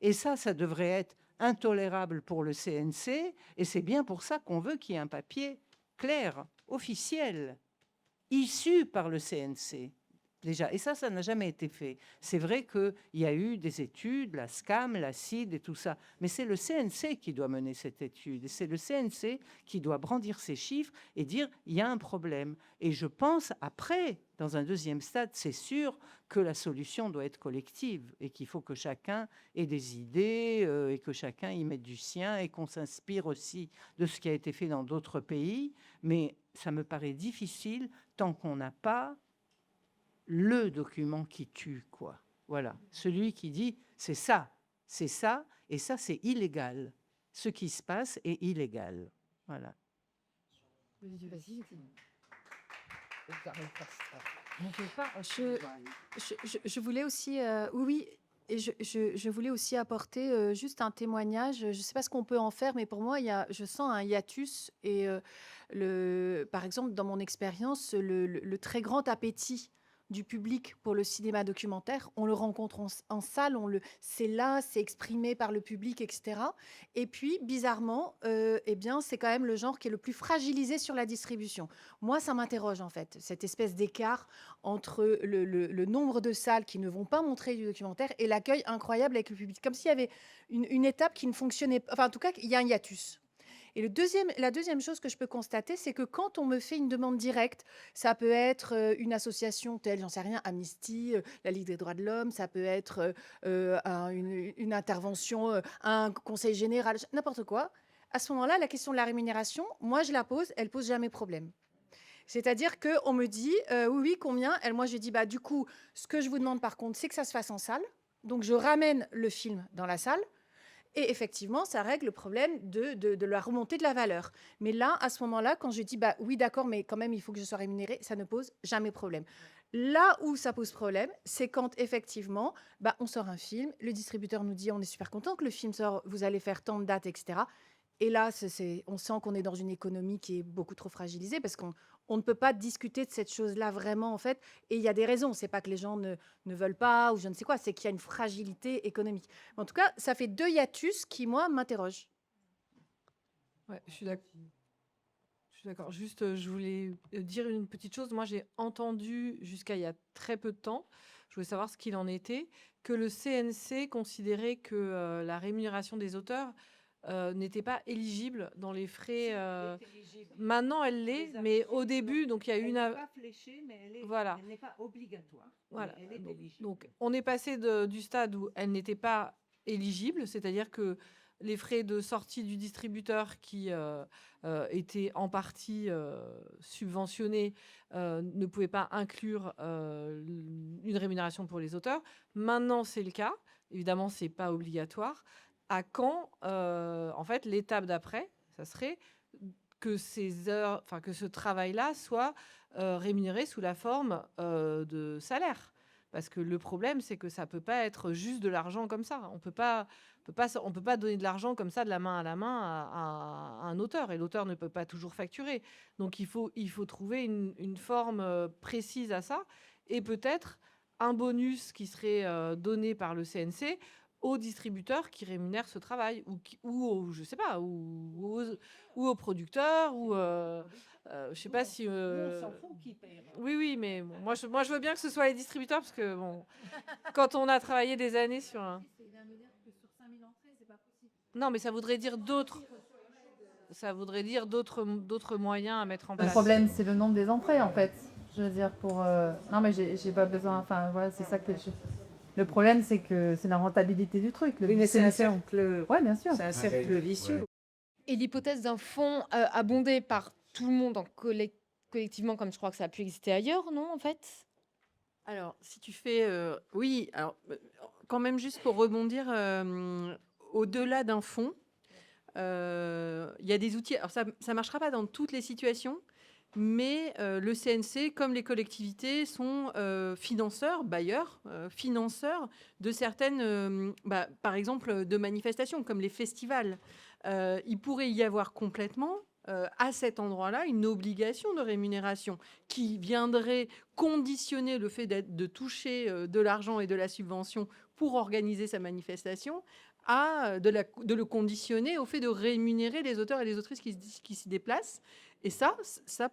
Et ça devrait être intolérable pour le CNC, et c'est bien pour ça qu'on veut qu'il y ait un papier clair, officiel, issu par le CNC. Déjà. Et ça n'a jamais été fait. C'est vrai qu'il y a eu des études, la SCAM, la CID et tout ça, mais c'est le CNC qui doit mener cette étude. Et c'est le CNC qui doit brandir ses chiffres et dire il y a un problème. Et je pense, après, dans un deuxième stade, c'est sûr que la solution doit être collective et qu'il faut que chacun ait des idées et que chacun y mette du sien et qu'on s'inspire aussi de ce qui a été fait dans d'autres pays. Mais ça me paraît difficile tant qu'on n'a pas le document qui tue, quoi. Voilà. Celui qui dit c'est ça, et ça, c'est illégal. Ce qui se passe est illégal. Voilà. Vas-y. Je voulais aussi, oui, et je voulais aussi apporter juste un témoignage. Je ne sais pas ce qu'on peut en faire, mais pour moi, je sens un hiatus. Et par exemple, dans mon expérience, le très grand appétit du public pour le cinéma documentaire, on le rencontre en salle, c'est là, c'est exprimé par le public, etc. Et puis, bizarrement, eh bien, c'est quand même le genre qui est le plus fragilisé sur la distribution. Moi, ça m'interroge, en fait, cette espèce d'écart entre le nombre de salles qui ne vont pas montrer du documentaire et l'accueil incroyable avec le public. Comme s'il y avait une étape qui ne fonctionnait pas. Enfin, en tout cas, il y a un hiatus. Et la deuxième chose que je peux constater, c'est que quand on me fait une demande directe, ça peut être une association telle, j'en sais rien, Amnesty, la Ligue des droits de l'homme, ça peut être une intervention, un conseil général, n'importe quoi. À ce moment-là, la question de la rémunération, moi je la pose, elle pose jamais problème. C'est-à-dire qu'on me dit, oui, combien? Moi je dis, bah, du coup, ce que je vous demande par contre, c'est que ça se fasse en salle. Donc je ramène le film dans la salle. Et effectivement, ça règle le problème de la remontée de la valeur. Mais là, à ce moment-là, quand je dis, bah oui, d'accord, mais quand même, il faut que je sois rémunérée, ça ne pose jamais problème. Là où ça pose problème, c'est quand effectivement, bah, on sort un film, le distributeur nous dit, on est super content que le film sort, vous allez faire tant de dates, etc. Et là, on sent qu'on est dans une économie qui est beaucoup trop fragilisée parce qu'on ne peut pas discuter de cette chose-là vraiment, en fait. Et il y a des raisons. C'est pas que les gens ne veulent pas ou je ne sais quoi. C'est qu'il y a une fragilité économique. En tout cas, ça fait 2 hiatus qui, moi, m'interrogent. Ouais, je suis d'accord. Juste, je voulais dire une petite chose. Moi, j'ai entendu jusqu'à il y a très peu de temps, je voulais savoir ce qu'il en était, que le CNC considérait que la rémunération des auteurs n'était pas éligible dans les frais. Maintenant, elle l'est, mais au début, donc il y a eu Elle une. n'est pas fléchée, mais Voilà. elle n'est pas obligatoire. Voilà. Elle est éligible. Donc, on est passé du stade où elle n'était pas éligible, c'est-à-dire que les frais de sortie du distributeur qui étaient en partie subventionnés ne pouvaient pas inclure une rémunération pour les auteurs. Maintenant, c'est le cas. Évidemment, c'est pas obligatoire. À quand, en fait, l'étape d'après, ça serait que ces heures, enfin que ce travail-là soit rémunéré sous la forme de salaire. Parce que le problème, c'est que ça peut pas être juste de l'argent comme ça. On peut pas donner de l'argent comme ça de la main à la main à un auteur, et l'auteur ne peut pas toujours facturer. Donc il faut trouver une forme précise à ça, et peut-être un bonus qui serait donné par le CNC aux distributeurs qui rémunèrent ce travail je sais pas, ou aux producteurs, je sais pas si. Oui, oui, mais bon, moi, je veux bien que ce soit les distributeurs parce que bon, quand on a travaillé des années sur un. Non, mais ça voudrait dire d'autres. Ça voudrait dire d'autres moyens à mettre en Le place. problème, c'est le nombre des entrées, en fait. Je veux dire, non, mais j'ai pas besoin... Enfin, voilà, c'est ça que... Le problème, c'est que c'est la rentabilité du truc. Oui, mais c'est un cercle, Ouais, bien sûr. c'est un cercle vicieux. Et l'hypothèse d'un fonds abondé par tout le monde collectivement, comme je crois que ça a pu exister ailleurs, non, en fait? Alors, si tu fais, oui, alors quand même juste pour rebondir, au-delà d'un fonds, il y a des outils. Alors ça marchera pas dans toutes les situations, mais le CNC, comme les collectivités, sont financeurs, bailleurs, financeurs de certaines, par exemple, de manifestations comme les festivals. Il pourrait y avoir complètement à cet endroit-là une obligation de rémunération qui viendrait conditionner le fait de toucher de l'argent et de la subvention pour organiser sa manifestation de le conditionner au fait de rémunérer les auteurs et les autrices qui s'y déplacent. Et ça,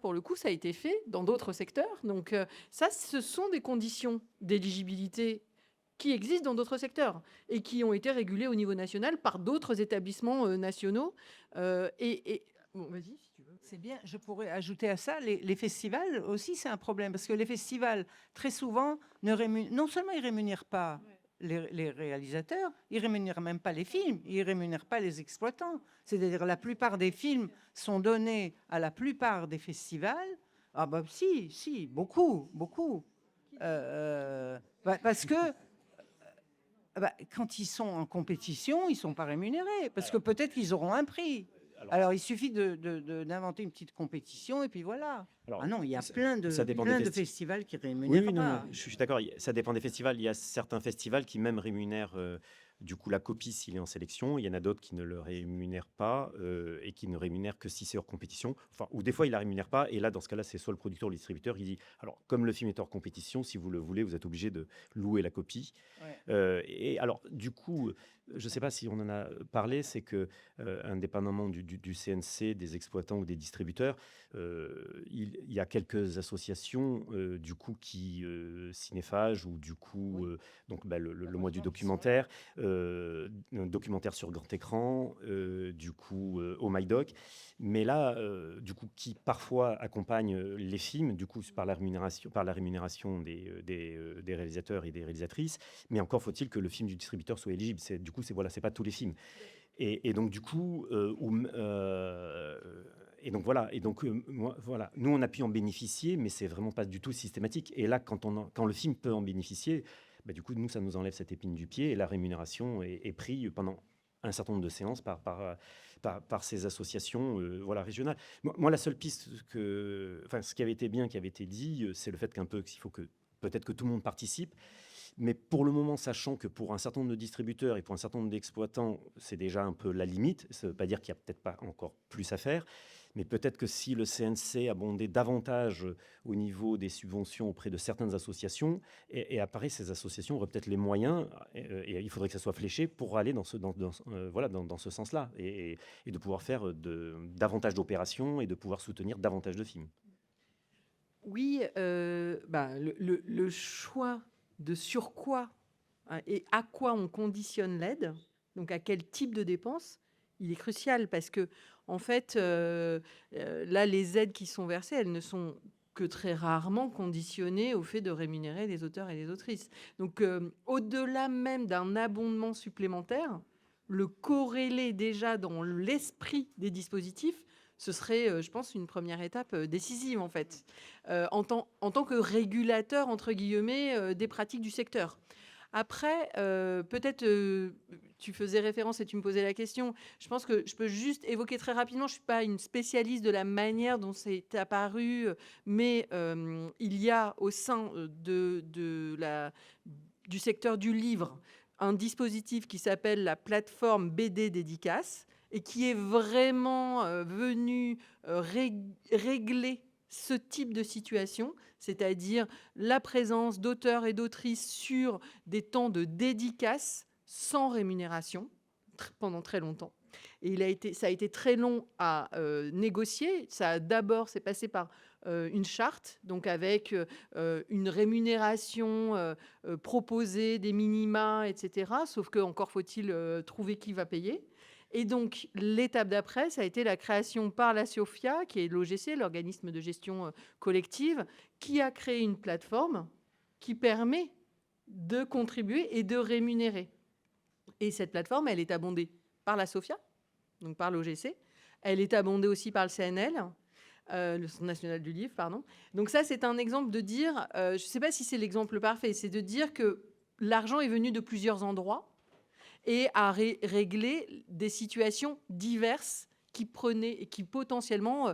pour le coup, ça a été fait dans d'autres secteurs. Donc ça, ce sont des conditions d'éligibilité qui existent dans d'autres secteurs et qui ont été régulées au niveau national par d'autres établissements nationaux. Bon, vas-y, si tu veux. C'est bien, je pourrais ajouter à ça, les festivals aussi, c'est un problème, parce que les festivals, très souvent, non seulement ils ne rémunèrent pas les réalisateurs, ils ne rémunèrent même pas les films, ils ne rémunèrent pas les exploitants. C'est-à-dire la plupart des films sont donnés à la plupart des festivals. Ah bah si, beaucoup. Parce que quand ils sont en compétition, ils ne sont pas rémunérés, parce que peut-être qu'ils auront un prix. Alors, il suffit d'inventer une petite compétition et puis voilà. Alors, Non, il y a ça- plein de, ça dépend plein des de festi- festivals qui Oui, rémunèrent oui, non, pas. mais je suis d'accord. Ça dépend des festivals. Il y a certains festivals qui même rémunèrent du coup la copie s'il est en sélection. Il y en a d'autres qui ne le rémunèrent pas et qui ne rémunèrent que si c'est hors compétition. Enfin, ou des fois, il la rémunère pas. Et là, dans ce cas-là, c'est soit le producteur ou le distributeur. Il dit, alors, comme le film est hors compétition, si vous le voulez, vous êtes obligé de louer la copie. Ouais. Et alors, du coup, je ne sais pas si on en a parlé, c'est que indépendamment du CNC, des exploitants ou des distributeurs, il y a quelques associations du coup Cinéphage ou du coup donc le mois du documentaire, un documentaire sur grand écran, du coup Oh My Doc, mais là du coup qui parfois accompagnent les films du coup par la rémunération des réalisateurs et des réalisatrices, mais encore faut-il que le film du distributeur soit éligible. C'est pas tous les films. Et donc du coup, et donc voilà. Et donc voilà, nous on a pu en bénéficier, mais c'est vraiment pas du tout systématique. Et là, quand le film peut en bénéficier, bah, du coup nous ça nous enlève cette épine du pied et la rémunération est prise pendant un certain nombre de séances par ces associations voilà, régionales. Moi, la seule piste ce qui avait été bien, qui avait été dit, c'est le fait qu'il faut que peut-être que tout le monde participe. Mais pour le moment, sachant que pour un certain nombre de distributeurs et pour un certain nombre d'exploitants, c'est déjà un peu la limite, ça ne veut pas dire qu'il n'y a peut-être pas encore plus à faire, mais peut-être que si le CNC abondait davantage au niveau des subventions auprès de certaines associations, et après, ces associations auraient peut-être les moyens, et il faudrait que ça soit fléché pour aller dans ce sens-là, et de pouvoir faire davantage d'opérations et de pouvoir soutenir davantage de films. Oui, le choix de sur quoi et à quoi on conditionne l'aide, donc à quel type de dépenses, il est crucial parce que en fait, là, les aides qui sont versées, elles ne sont que très rarement conditionnées au fait de rémunérer les auteurs et les autrices. Donc, au-delà même d'un abondement supplémentaire, le corréler déjà dans l'esprit des dispositifs, ce serait, je pense, une première étape décisive en fait, en tant que régulateur, entre guillemets, des pratiques du secteur. Après, peut-être, tu faisais référence et tu me posais la question. Je pense que je peux juste évoquer très rapidement, je ne suis pas une spécialiste de la manière dont c'est apparu, mais il y a au sein du secteur du livre un dispositif qui s'appelle la plateforme BD Dédicace et qui est vraiment venu régler ce type de situation, c'est-à-dire la présence d'auteurs et d'autrices sur des temps de dédicace sans rémunération pendant très longtemps. Et ça a été très long à négocier. C'est passé par une charte, donc avec une rémunération proposée, des minima, etc. Sauf que encore faut-il trouver qui va payer. Et donc, l'étape d'après, ça a été la création par la SOFIA, qui est l'OGC, l'organisme de gestion collective, qui a créé une plateforme qui permet de contribuer et de rémunérer. Et cette plateforme, elle est abondée par la SOFIA, donc par l'OGC. Elle est abondée aussi par le CNL, le Centre national du livre, pardon. Donc ça, c'est un exemple de dire, je ne sais pas si c'est l'exemple parfait, c'est de dire que l'argent est venu de plusieurs endroits et a réglé des situations diverses qui potentiellement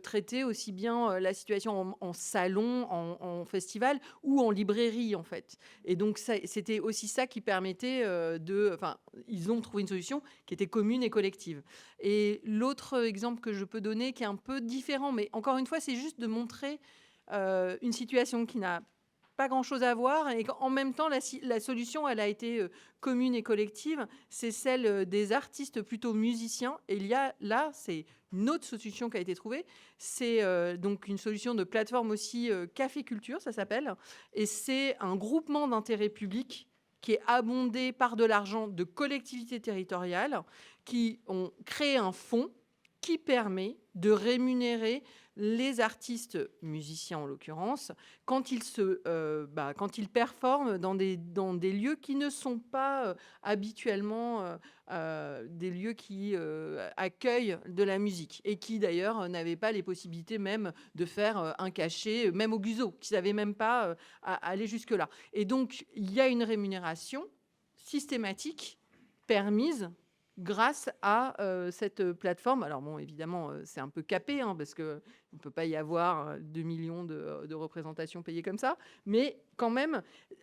traitaient aussi bien la situation en salon, en festival ou en librairie, en fait. Et donc, c'était aussi ça qui permettait ils ont trouvé une solution qui était commune et collective. Et l'autre exemple que je peux donner, qui est un peu différent, mais encore une fois, c'est juste de montrer une situation qui n'a pas grand-chose à voir, et en même temps, la solution, elle a été commune et collective. C'est celle des artistes plutôt musiciens. Et là, c'est une autre solution qui a été trouvée. C'est donc une solution de plateforme aussi, Café Culture, ça s'appelle. Et c'est un groupement d'intérêt public qui est abondé par de l'argent de collectivités territoriales qui ont créé un fonds qui permet de rémunérer les artistes musiciens, en l'occurrence, quand ils performent dans des lieux qui ne sont pas habituellement des lieux qui accueillent de la musique, et qui d'ailleurs n'avaient pas les possibilités même de faire un cachet, même au Guzo, qui ne savaient même pas aller jusque-là. Et donc, il y a une rémunération systématique permise grâce à cette plateforme. Alors bon, évidemment, c'est un peu capé, parce qu'il ne peut pas y avoir 2 millions de représentations payées comme ça. Mais quand même,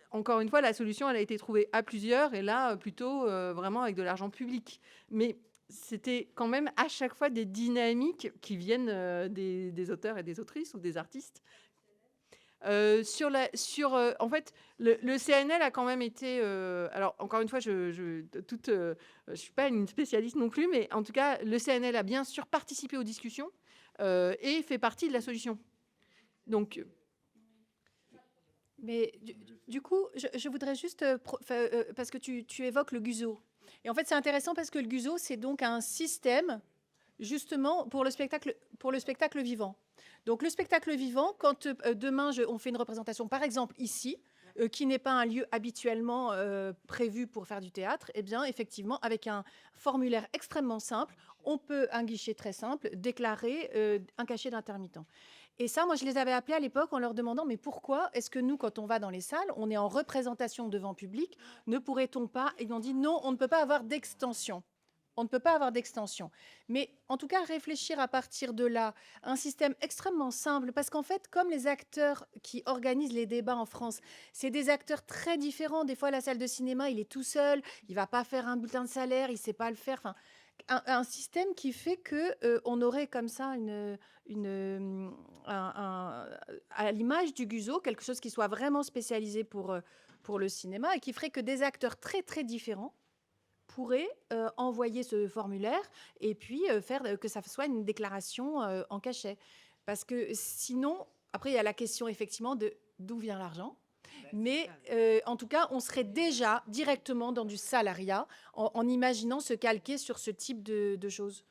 encore une fois, la solution, elle a été trouvée à plusieurs, et là, plutôt vraiment avec de l'argent public. Mais c'était quand même à chaque fois des dynamiques qui viennent des auteurs et des autrices ou des artistes. En fait, le CNL a quand même été. Alors, encore une fois, je suis pas une spécialiste non plus, mais en tout cas, le CNL a bien sûr participé aux discussions et fait partie de la solution. Donc. Mais du coup, je voudrais juste, parce que tu évoques le Guzo. Et en fait, c'est intéressant parce que le Guzo, c'est donc un système justement pour le spectacle vivant. Donc le spectacle vivant, quand demain on fait une représentation, par exemple ici, qui n'est pas un lieu habituellement prévu pour faire du théâtre, eh bien effectivement, avec un formulaire extrêmement simple, on peut, un guichet très simple, déclarer un cachet d'intermittent. Et ça, moi, je les avais appelés à l'époque en leur demandant, mais pourquoi est-ce que nous, quand on va dans les salles, on est en représentation devant public, ne pourrait-on pas? Et ils ont dit non, on ne peut pas avoir d'extension. On ne peut pas avoir d'extension. Mais en tout cas, réfléchir à partir de là, un système extrêmement simple, parce qu'en fait, comme les acteurs qui organisent les débats en France, c'est des acteurs très différents. Des fois, la salle de cinéma, il est tout seul, il ne va pas faire un bulletin de salaire, il ne sait pas le faire. Enfin, un système qui fait qu'on aurait comme ça à l'image du Guzo, quelque chose qui soit vraiment spécialisé pour le cinéma, et qui ferait que des acteurs très, très différents pourraient envoyer ce formulaire et puis faire que ça soit une déclaration en cachet. Parce que sinon, après, il y a la question effectivement de d'où vient l'argent. Mais en tout cas, on serait déjà directement dans du salariat en imaginant se calquer sur ce type de choses.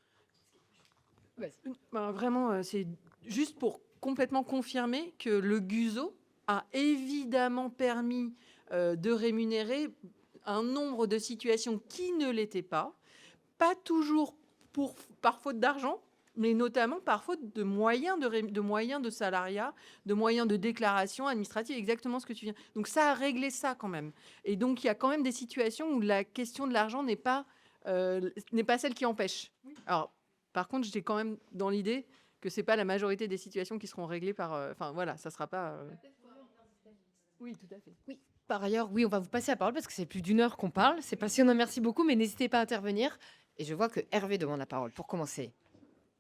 Vraiment, c'est juste pour complètement confirmer que le Guzo a évidemment permis de rémunérer un nombre de situations qui ne l'étaient pas toujours par faute d'argent, mais notamment par faute de moyens de salariat, de moyens de déclaration administrative, exactement ce que tu viens. Donc ça a réglé ça quand même. Et donc il y a quand même des situations où la question de l'argent n'est pas celle qui empêche. Alors, par contre, j'étais quand même dans l'idée que c'est pas la majorité des situations qui seront réglées par... voilà, ça sera pas... Oui, tout à fait. Oui. Par ailleurs, oui, on va vous passer la parole parce que c'est plus d'1 heure qu'on parle. C'est passionnant, merci beaucoup, mais n'hésitez pas à intervenir. Et je vois que Hervé demande la parole pour commencer.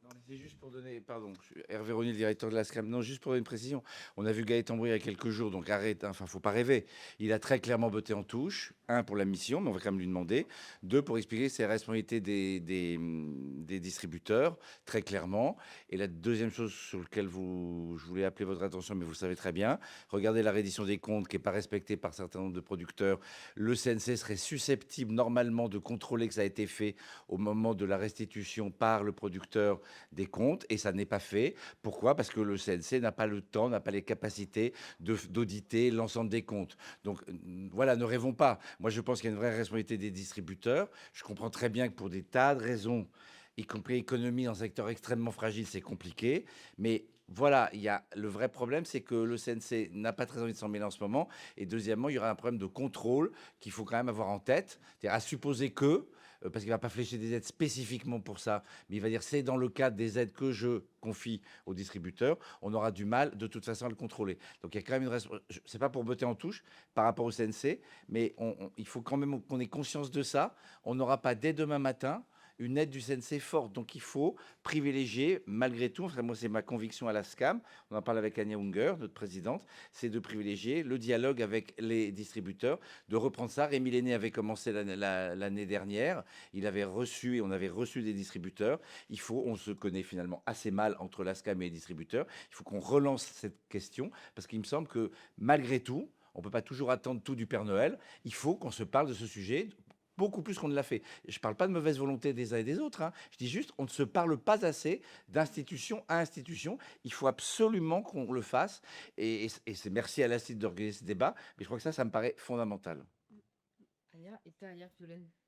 Dans les C'était juste pour donner, pardon, Hervé Rony, le directeur de la SCAM. Non, juste pour donner une précision. On a vu Gaëtan Brouillard il y a quelques jours, donc arrête, hein, enfin, faut pas rêver. Il a très clairement botté en touche. Un, pour la mission, mais on va quand même lui demander. Deux, pour expliquer ses responsabilités des distributeurs, très clairement. Et la deuxième chose sur laquelle je voulais appeler votre attention, mais vous le savez très bien, regardez la reddition des comptes qui n'est pas respectée par un certain nombre de producteurs. Le CNC serait susceptible normalement de contrôler que ça a été fait au moment de la restitution par le producteur des comptes, et ça n'est pas fait. Pourquoi? Parce que le CNC n'a pas le temps, n'a pas les capacités d'auditer l'ensemble des comptes. Donc voilà, ne rêvons pas. Moi, je pense qu'il y a une vraie responsabilité des distributeurs. Je comprends très bien que pour des tas de raisons, y compris économie dans un secteur extrêmement fragile, c'est compliqué. Mais voilà, le vrai problème, c'est que le CNC n'a pas très envie de s'en mêler en ce moment. Et deuxièmement, il y aura un problème de contrôle qu'il faut quand même avoir en tête. C'est-à-dire à supposer que, parce qu'il ne va pas flécher des aides spécifiquement pour ça, mais il va dire c'est dans le cadre des aides que je confie aux distributeurs, on aura du mal de toute façon à le contrôler. Donc il y a quand même c'est pas pour botter en touche par rapport au CNC, mais il faut quand même qu'on ait conscience de ça. On n'aura pas dès demain matin une aide du CNC forte. Donc il faut privilégier, malgré tout, enfin, moi c'est ma conviction à la SCAM, on en parle avec Anja Unger, notre présidente, c'est de privilégier le dialogue avec les distributeurs, de reprendre ça. Rémi Lenné avait commencé l'année dernière, il avait reçu, et on avait reçu des distributeurs. On se connaît finalement assez mal entre la SCAM et les distributeurs. Il faut qu'on relance cette question, parce qu'il me semble que malgré tout, on ne peut pas toujours attendre tout du Père Noël. Il faut qu'on se parle de ce sujet beaucoup plus qu'on ne l'a fait. Je ne parle pas de mauvaise volonté des uns et des autres. Hein. Je dis juste, on ne se parle pas assez d'institution à institution. Il faut absolument qu'on le fasse. Et c'est merci à la CID d'organiser ce débat. Mais je crois que ça me paraît fondamental.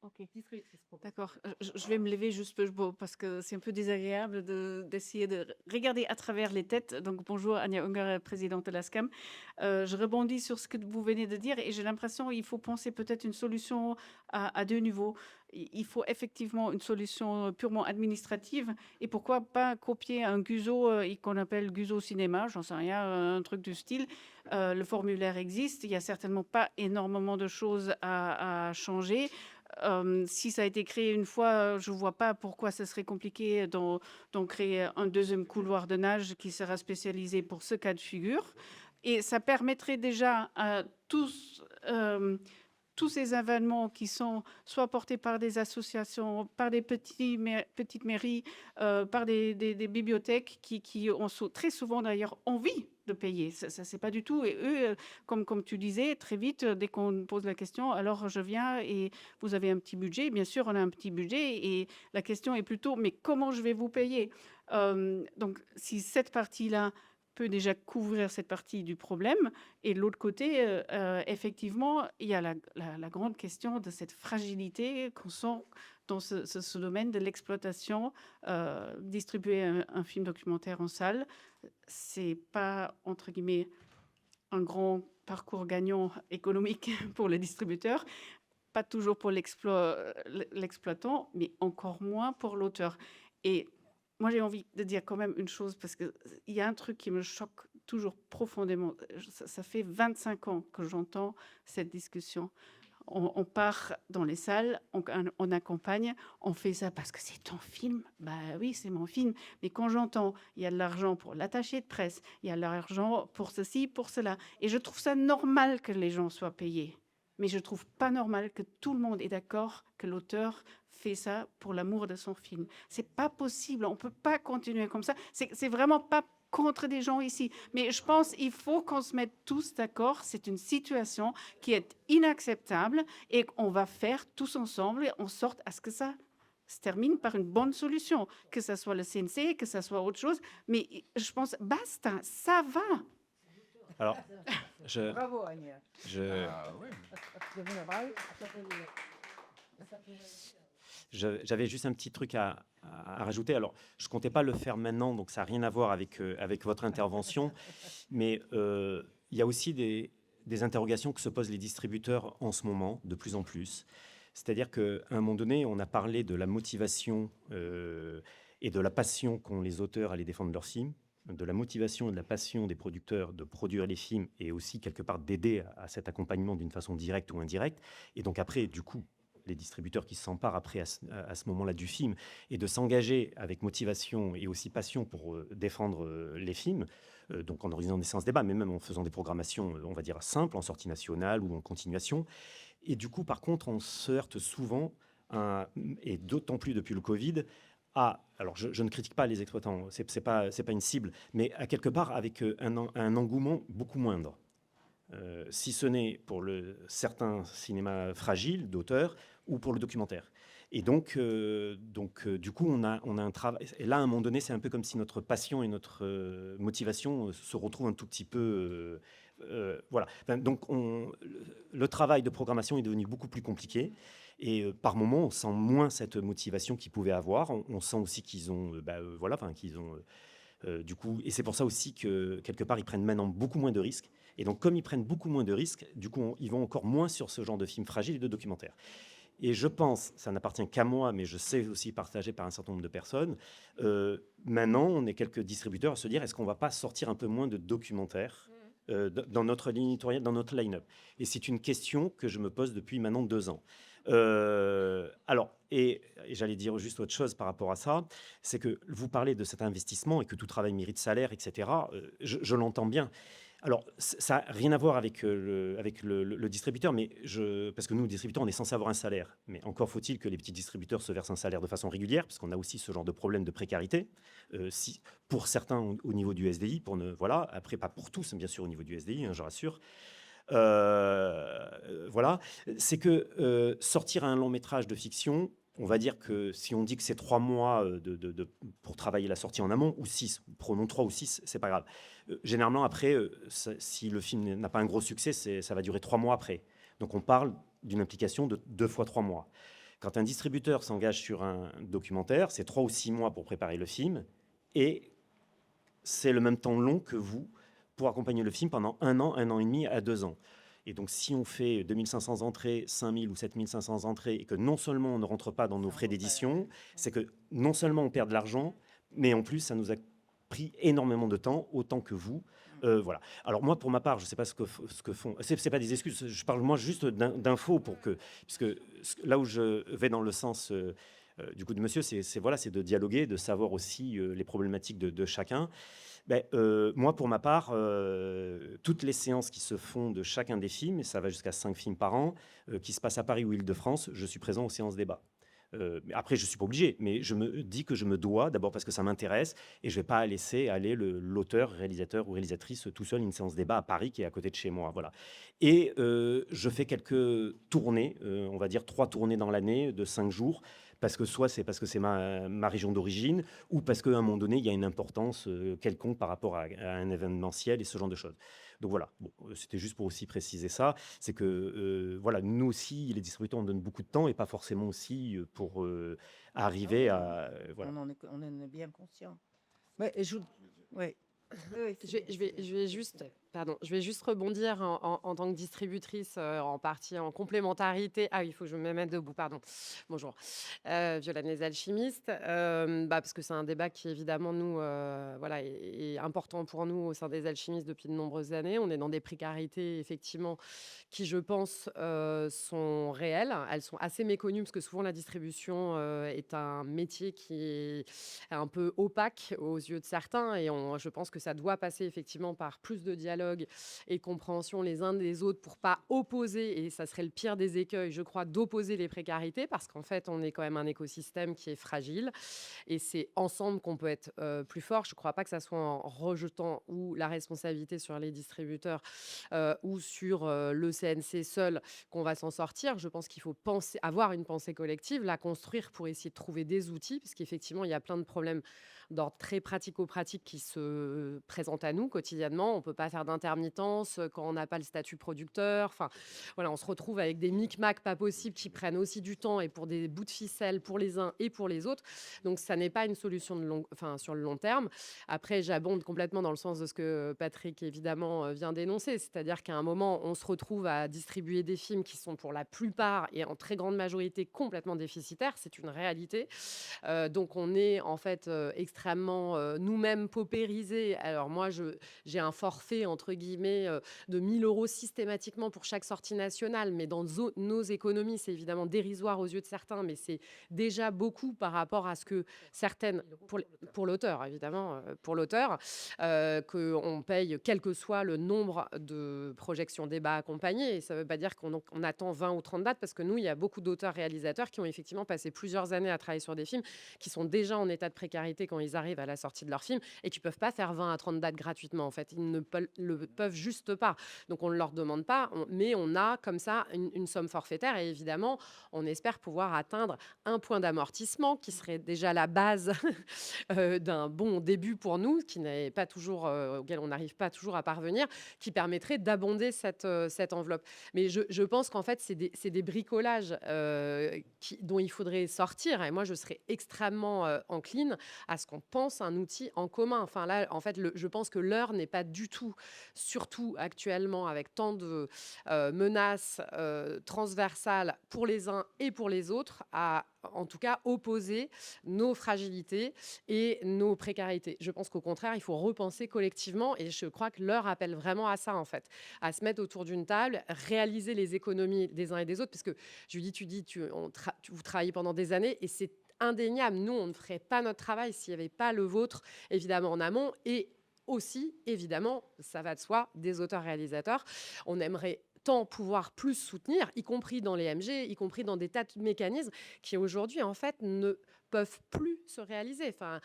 Ok. D'accord. Je vais me lever juste parce que c'est un peu désagréable d'essayer de regarder à travers les têtes. Donc, bonjour, Anja Unger, présidente de la SCAM. Je rebondis sur ce que vous venez de dire et j'ai l'impression qu'il faut penser peut-être une solution à deux niveaux. Il faut effectivement une solution purement administrative et pourquoi pas copier un Guzo qu'on appelle Guzo Cinéma, j'en sais rien, un truc du style. Le formulaire existe, il n'y a certainement pas énormément de choses à changer. Si ça a été créé une fois, je ne vois pas pourquoi ce serait compliqué d'en créer un deuxième couloir de nage qui sera spécialisé pour ce cas de figure. Et ça permettrait déjà à tous ces événements qui sont soit portés par des associations, par des petites mairies, par des bibliothèques qui ont très souvent d'ailleurs envie de payer. Ça c'est pas du tout. Et eux, comme tu disais, très vite, dès qu'on pose la question, alors je viens et vous avez un petit budget. Bien sûr, on a un petit budget et la question est plutôt, mais comment je vais vous payer? Donc, si cette partie-là peut déjà couvrir cette partie du problème. Et de l'autre côté, effectivement, il y a la grande question de cette fragilité qu'on sent dans ce domaine de l'exploitation. Distribuer un film documentaire en salle, c'est pas, entre guillemets, un grand parcours gagnant économique pour le distributeur, pas toujours pour l'exploitant, mais encore moins pour l'auteur. Et moi, j'ai envie de dire quand même une chose, parce qu'il y a un truc qui me choque toujours profondément. Ça fait 25 ans que j'entends cette discussion. On part dans les salles, on accompagne, on fait ça parce que c'est ton film. Bah oui, c'est mon film. Mais quand j'entends, il y a de l'argent pour l'attaché de presse, il y a de l'argent pour ceci, pour cela. Et je trouve ça normal que les gens soient payés. Mais je ne trouve pas normal que tout le monde est d'accord que l'auteur fait ça pour l'amour de son film. C'est pas possible, on peut pas continuer comme ça. C'est vraiment pas contre des gens ici, mais je pense qu'il faut qu'on se mette tous d'accord. C'est une situation qui est inacceptable et qu'on va faire tous ensemble et on sorte à ce que ça se termine par une bonne solution, que ce soit le CNC, que ce soit autre chose. Mais je pense, basta, ça va. Alors, Bravo, Agnès. J'avais juste un petit truc à rajouter. Alors, je ne comptais pas le faire maintenant, donc ça n'a rien à voir avec votre intervention. Mais il y a aussi des interrogations que se posent les distributeurs en ce moment, de plus en plus. C'est-à-dire qu'à un moment donné, on a parlé de la motivation et de la passion qu'ont les auteurs à aller défendre leurs films, de la motivation et de la passion des producteurs de produire les films et aussi quelque part d'aider à cet accompagnement d'une façon directe ou indirecte. Et donc après, du coup, les distributeurs qui s'emparent après à ce moment-là du film et de s'engager avec motivation et aussi passion pour défendre les films, donc en organisant des séances débat, mais même en faisant des programmations, on va dire, simples, en sortie nationale ou en continuation. Et du coup, par contre, on se heurte souvent, et d'autant plus depuis le Covid, alors je ne critique pas les exploitants, c'est pas une cible, mais à quelque part avec un engouement beaucoup moindre. Si ce n'est pour certains cinémas fragiles d'auteurs ou pour le documentaire. Et donc, du coup, on a un travail. Et là, à un moment donné, c'est un peu comme si notre passion et notre motivation se retrouvent un tout petit peu. Voilà. Enfin, donc, le travail de programmation est devenu beaucoup plus compliqué. Et par moments, on sent moins cette motivation qu'ils pouvaient avoir. On sent aussi qu'ils ont, qu'ils ont, du coup, et c'est pour ça aussi que quelque part, ils prennent maintenant beaucoup moins de risques. Et donc, comme ils prennent beaucoup moins de risques, du coup, ils vont encore moins sur ce genre de films fragiles et de documentaires. Et je pense, ça n'appartient qu'à moi, mais je sais aussi partagé par un certain nombre de personnes, maintenant, on est quelques distributeurs à se dire, est-ce qu'on ne va pas sortir un peu moins de documentaires dans notre ligne éditoriale, dans notre line-up? Et c'est une question que je me pose depuis maintenant 2 ans. Alors, et j'allais dire juste autre chose par rapport à ça, c'est que vous parlez de cet investissement et que tout travail mérite salaire, etc. Je l'entends bien. Alors, ça n'a rien à voir avec le distributeur, mais parce que nous, distributeurs, on est censé avoir un salaire. Mais encore faut-il que les petits distributeurs se versent un salaire de façon régulière, parce qu'on a aussi ce genre de problème de précarité. Pour certains au niveau du SDI, voilà, après pas pour tous, bien sûr, au niveau du SDI, je rassure. Voilà, c'est que sortir un long métrage de fiction, on va dire que si on dit que c'est 3 mois pour travailler la sortie en amont, ou 6, prenons 3 ou 6, c'est pas grave. Généralement, après, si le film n'a pas un gros succès, ça va durer 3 mois après. Donc on parle d'une implication de 2 fois 3 mois. Quand un distributeur s'engage sur un documentaire, c'est 3 ou 6 mois pour préparer le film, et c'est le même temps long que vous pour accompagner le film pendant 1 an et demi à 2 ans. Et donc, si on fait 2500 entrées, 5000 ou 7500 entrées, et que non seulement on ne rentre pas dans nos frais d'édition, c'est que non seulement on perd de l'argent, mais en plus, ça nous a pris énormément de temps, autant que vous. Voilà. Alors moi, pour ma part, je ne sais pas ce que font. C'est pas des excuses. Je parle moi juste d'infos puisque là où je vais dans le sens du coup de monsieur, c'est de dialoguer, de savoir aussi les problématiques de chacun. Moi, pour ma part, toutes les séances qui se font de chacun des films, et ça va jusqu'à 5 films par an, qui se passent à Paris ou Île-de-France, je suis présent aux séances débat. Après, je ne suis pas obligé, mais je me dis que je me dois, d'abord parce que ça m'intéresse, et je ne vais pas laisser aller l'auteur, réalisateur ou réalisatrice tout seul à une séance débat à Paris qui est à côté de chez moi. Voilà. Et je fais quelques tournées, on va dire 3 tournées dans l'année de 5 jours, parce que soit c'est parce que c'est ma région d'origine, ou parce qu'à un moment donné, il y a une importance quelconque par rapport à un événementiel et ce genre de choses. Donc voilà, c'était juste pour aussi préciser ça. C'est que voilà, nous aussi, les distributeurs, on donne beaucoup de temps et pas forcément aussi pour arriver à... voilà. On en est bien conscient. Ouais, ouais. Je vais juste rebondir en tant que distributrice, en partie en complémentarité. Ah oui, il faut que je me mette debout, pardon. Bonjour. Violaine Les Alchimistes, parce que c'est un débat qui, évidemment, nous, est important pour nous au sein des alchimistes depuis de nombreuses années. On est dans des précarités, effectivement, qui, je pense, sont réelles. Elles sont assez méconnues parce que souvent, la distribution est un métier qui est un peu opaque aux yeux de certains et je pense que ça doit passer effectivement par plus de dialogue et de compréhension les uns des autres pour pas opposer, et ça serait le pire des écueils, je crois, d'opposer les précarités, parce qu'en fait, on est quand même un écosystème qui est fragile et c'est ensemble qu'on peut être plus fort. Je crois pas que ça soit en rejetant ou la responsabilité sur les distributeurs ou sur le CNC seul qu'on va s'en sortir. Je pense qu'il faut avoir une pensée collective, la construire pour essayer de trouver des outils, parce qu'effectivement, il y a plein de problèmes d'ordre très pratico-pratique qui se présentent à nous quotidiennement. On ne peut pas faire d'intermittence quand on n'a pas le statut producteur. Enfin, voilà, on se retrouve avec des micmacs pas possibles qui prennent aussi du temps et pour des bouts de ficelle pour les uns et pour les autres. Donc, ça n'est pas une solution sur le long terme. Après, j'abonde complètement dans le sens de ce que Patrick, évidemment, vient d'énoncer. C'est-à-dire qu'à un moment, on se retrouve à distribuer des films qui sont pour la plupart et en très grande majorité complètement déficitaires. C'est une réalité. Donc, on est en fait extrêmement extrêmement nous-mêmes paupérisés. Alors moi, j'ai un forfait, entre guillemets, de 1 000 € systématiquement pour chaque sortie nationale, mais dans nos économies, c'est évidemment dérisoire aux yeux de certains, mais c'est déjà beaucoup par rapport à ce que certaines, pour l'auteur, évidemment, pour l'auteur, qu'on paye quel que soit le nombre de projections débats accompagnés. Et ça ne veut pas dire qu'on attend 20 ou 30 dates, parce que nous, il y a beaucoup d'auteurs-réalisateurs qui ont effectivement passé plusieurs années à travailler sur des films, qui sont déjà en état de précarité quand ils arrivent à la sortie de leur film, et qui ne peuvent pas faire 20 à 30 dates gratuitement. En fait, ils ne le peuvent juste pas. Donc, on ne leur demande pas, mais on a comme ça une somme forfaitaire. Et évidemment, on espère pouvoir atteindre un point d'amortissement qui serait déjà la base d'un bon début pour nous, qui n'est pas toujours, auquel on n'arrive pas toujours à parvenir, qui permettrait d'abonder cette enveloppe. Mais je pense qu'en fait, c'est des bricolages dont il faudrait sortir. Et moi, je serais extrêmement encline à ce qu'on pense un outil en commun. Enfin, là, en fait, je pense que l'heure n'est pas du tout, surtout actuellement, avec tant de menaces transversales pour les uns et pour les autres, à en tout cas opposer nos fragilités et nos précarités. Je pense qu'au contraire, il faut repenser collectivement, et je crois que l'heure appelle vraiment à ça, en fait, à se mettre autour d'une table, réaliser les économies des uns et des autres, parce que Julie, vous travaillez pendant des années, et c'est indéniable. Nous, on ne ferait pas notre travail s'il n'y avait pas le vôtre, évidemment, en amont, et aussi, évidemment, ça va de soi, des auteurs-réalisateurs. On aimerait tant pouvoir plus soutenir, y compris dans les MG, y compris dans des tas de mécanismes qui aujourd'hui, en fait, ne peuvent plus se réaliser. Enfin,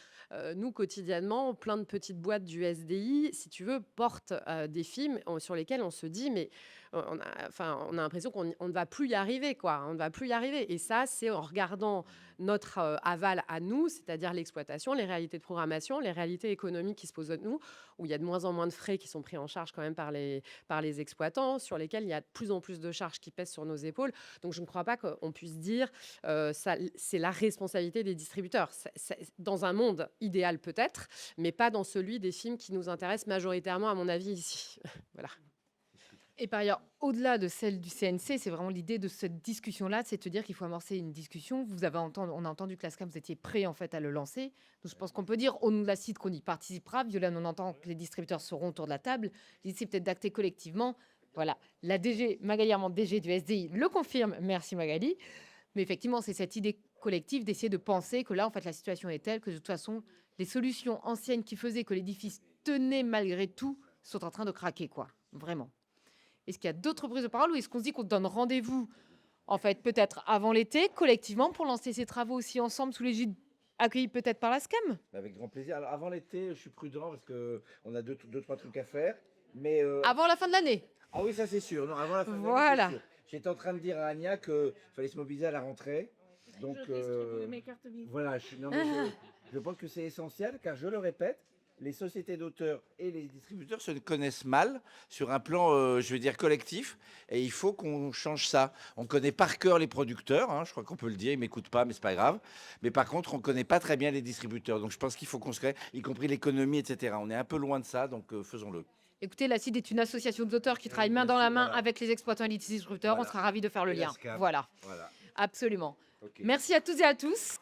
nous, quotidiennement, plein de petites boîtes du SDI, si tu veux, portent des films sur lesquels on se dit, mais on a l'impression qu'on ne va plus y arriver, quoi. On ne va plus y arriver. Et ça, c'est en regardant notre aval à nous, c'est-à-dire l'exploitation, les réalités de programmation, les réalités économiques qui se posent à nous, où il y a de moins en moins de frais qui sont pris en charge quand même par les exploitants, sur lesquels il y a de plus en plus de charges qui pèsent sur nos épaules. Donc, je ne crois pas qu'on puisse dire ça, c'est la responsabilité des distributeurs. Dans un monde idéal peut-être, mais pas dans celui des films qui nous intéressent majoritairement, à mon avis, ici. Voilà. Et par ailleurs, au-delà de celle du CNC, c'est vraiment l'idée de cette discussion-là, c'est de te dire qu'il faut amorcer une discussion. On a entendu que l'ASCAM, vous étiez prêt en fait à le lancer. Donc je pense qu'on peut dire au nom de la CID qu'on y participera. Violaine, on entend que les distributeurs seront autour de la table. L'idée, c'est peut-être d'acter collectivement. Voilà, la DG, Magali Armand, DG du SDI, le confirme. Merci Magali. Mais effectivement, c'est cette idée collective d'essayer de penser que là, en fait, la situation est telle que de toute façon, les solutions anciennes qui faisaient que l'édifice tenait malgré tout sont en train de craquer, quoi. Vraiment. Est-ce qu'il y a d'autres prises de parole, ou est-ce qu'on se dit qu'on donne rendez-vous, en fait, peut-être avant l'été, collectivement, pour lancer ces travaux aussi ensemble, sous l'égide accueillie peut-être par la SCAM? Avec grand plaisir. Alors, avant l'été, je suis prudent parce qu'on a deux, trois trucs à faire. Mais Avant la fin de l'année? Ah oui, ça c'est sûr. Non, avant la fin de l'année, Voilà. c'est sûr. J'étais en train de dire à Anya qu'il fallait se mobiliser à la rentrée. Donc, voilà, je pense que c'est essentiel, car je le répète, les sociétés d'auteurs et les distributeurs se connaissent mal sur un plan, je veux dire, collectif, et il faut qu'on change ça. On connaît par cœur les producteurs, hein, je crois qu'on peut le dire, ils ne m'écoutent pas, mais c'est pas grave. Mais par contre, on ne connaît pas très bien les distributeurs. Donc je pense qu'il faut qu'on se crée, y compris l'économie, etc. On est un peu loin de ça, donc faisons-le. Écoutez, la CID est une association d'auteurs qui travaille main dans la main avec les exploitants et les distributeurs. Voilà. On sera ravis de faire le Et la lien. SCAM. Voilà, Voilà. absolument. Ok. Merci à toutes et à tous.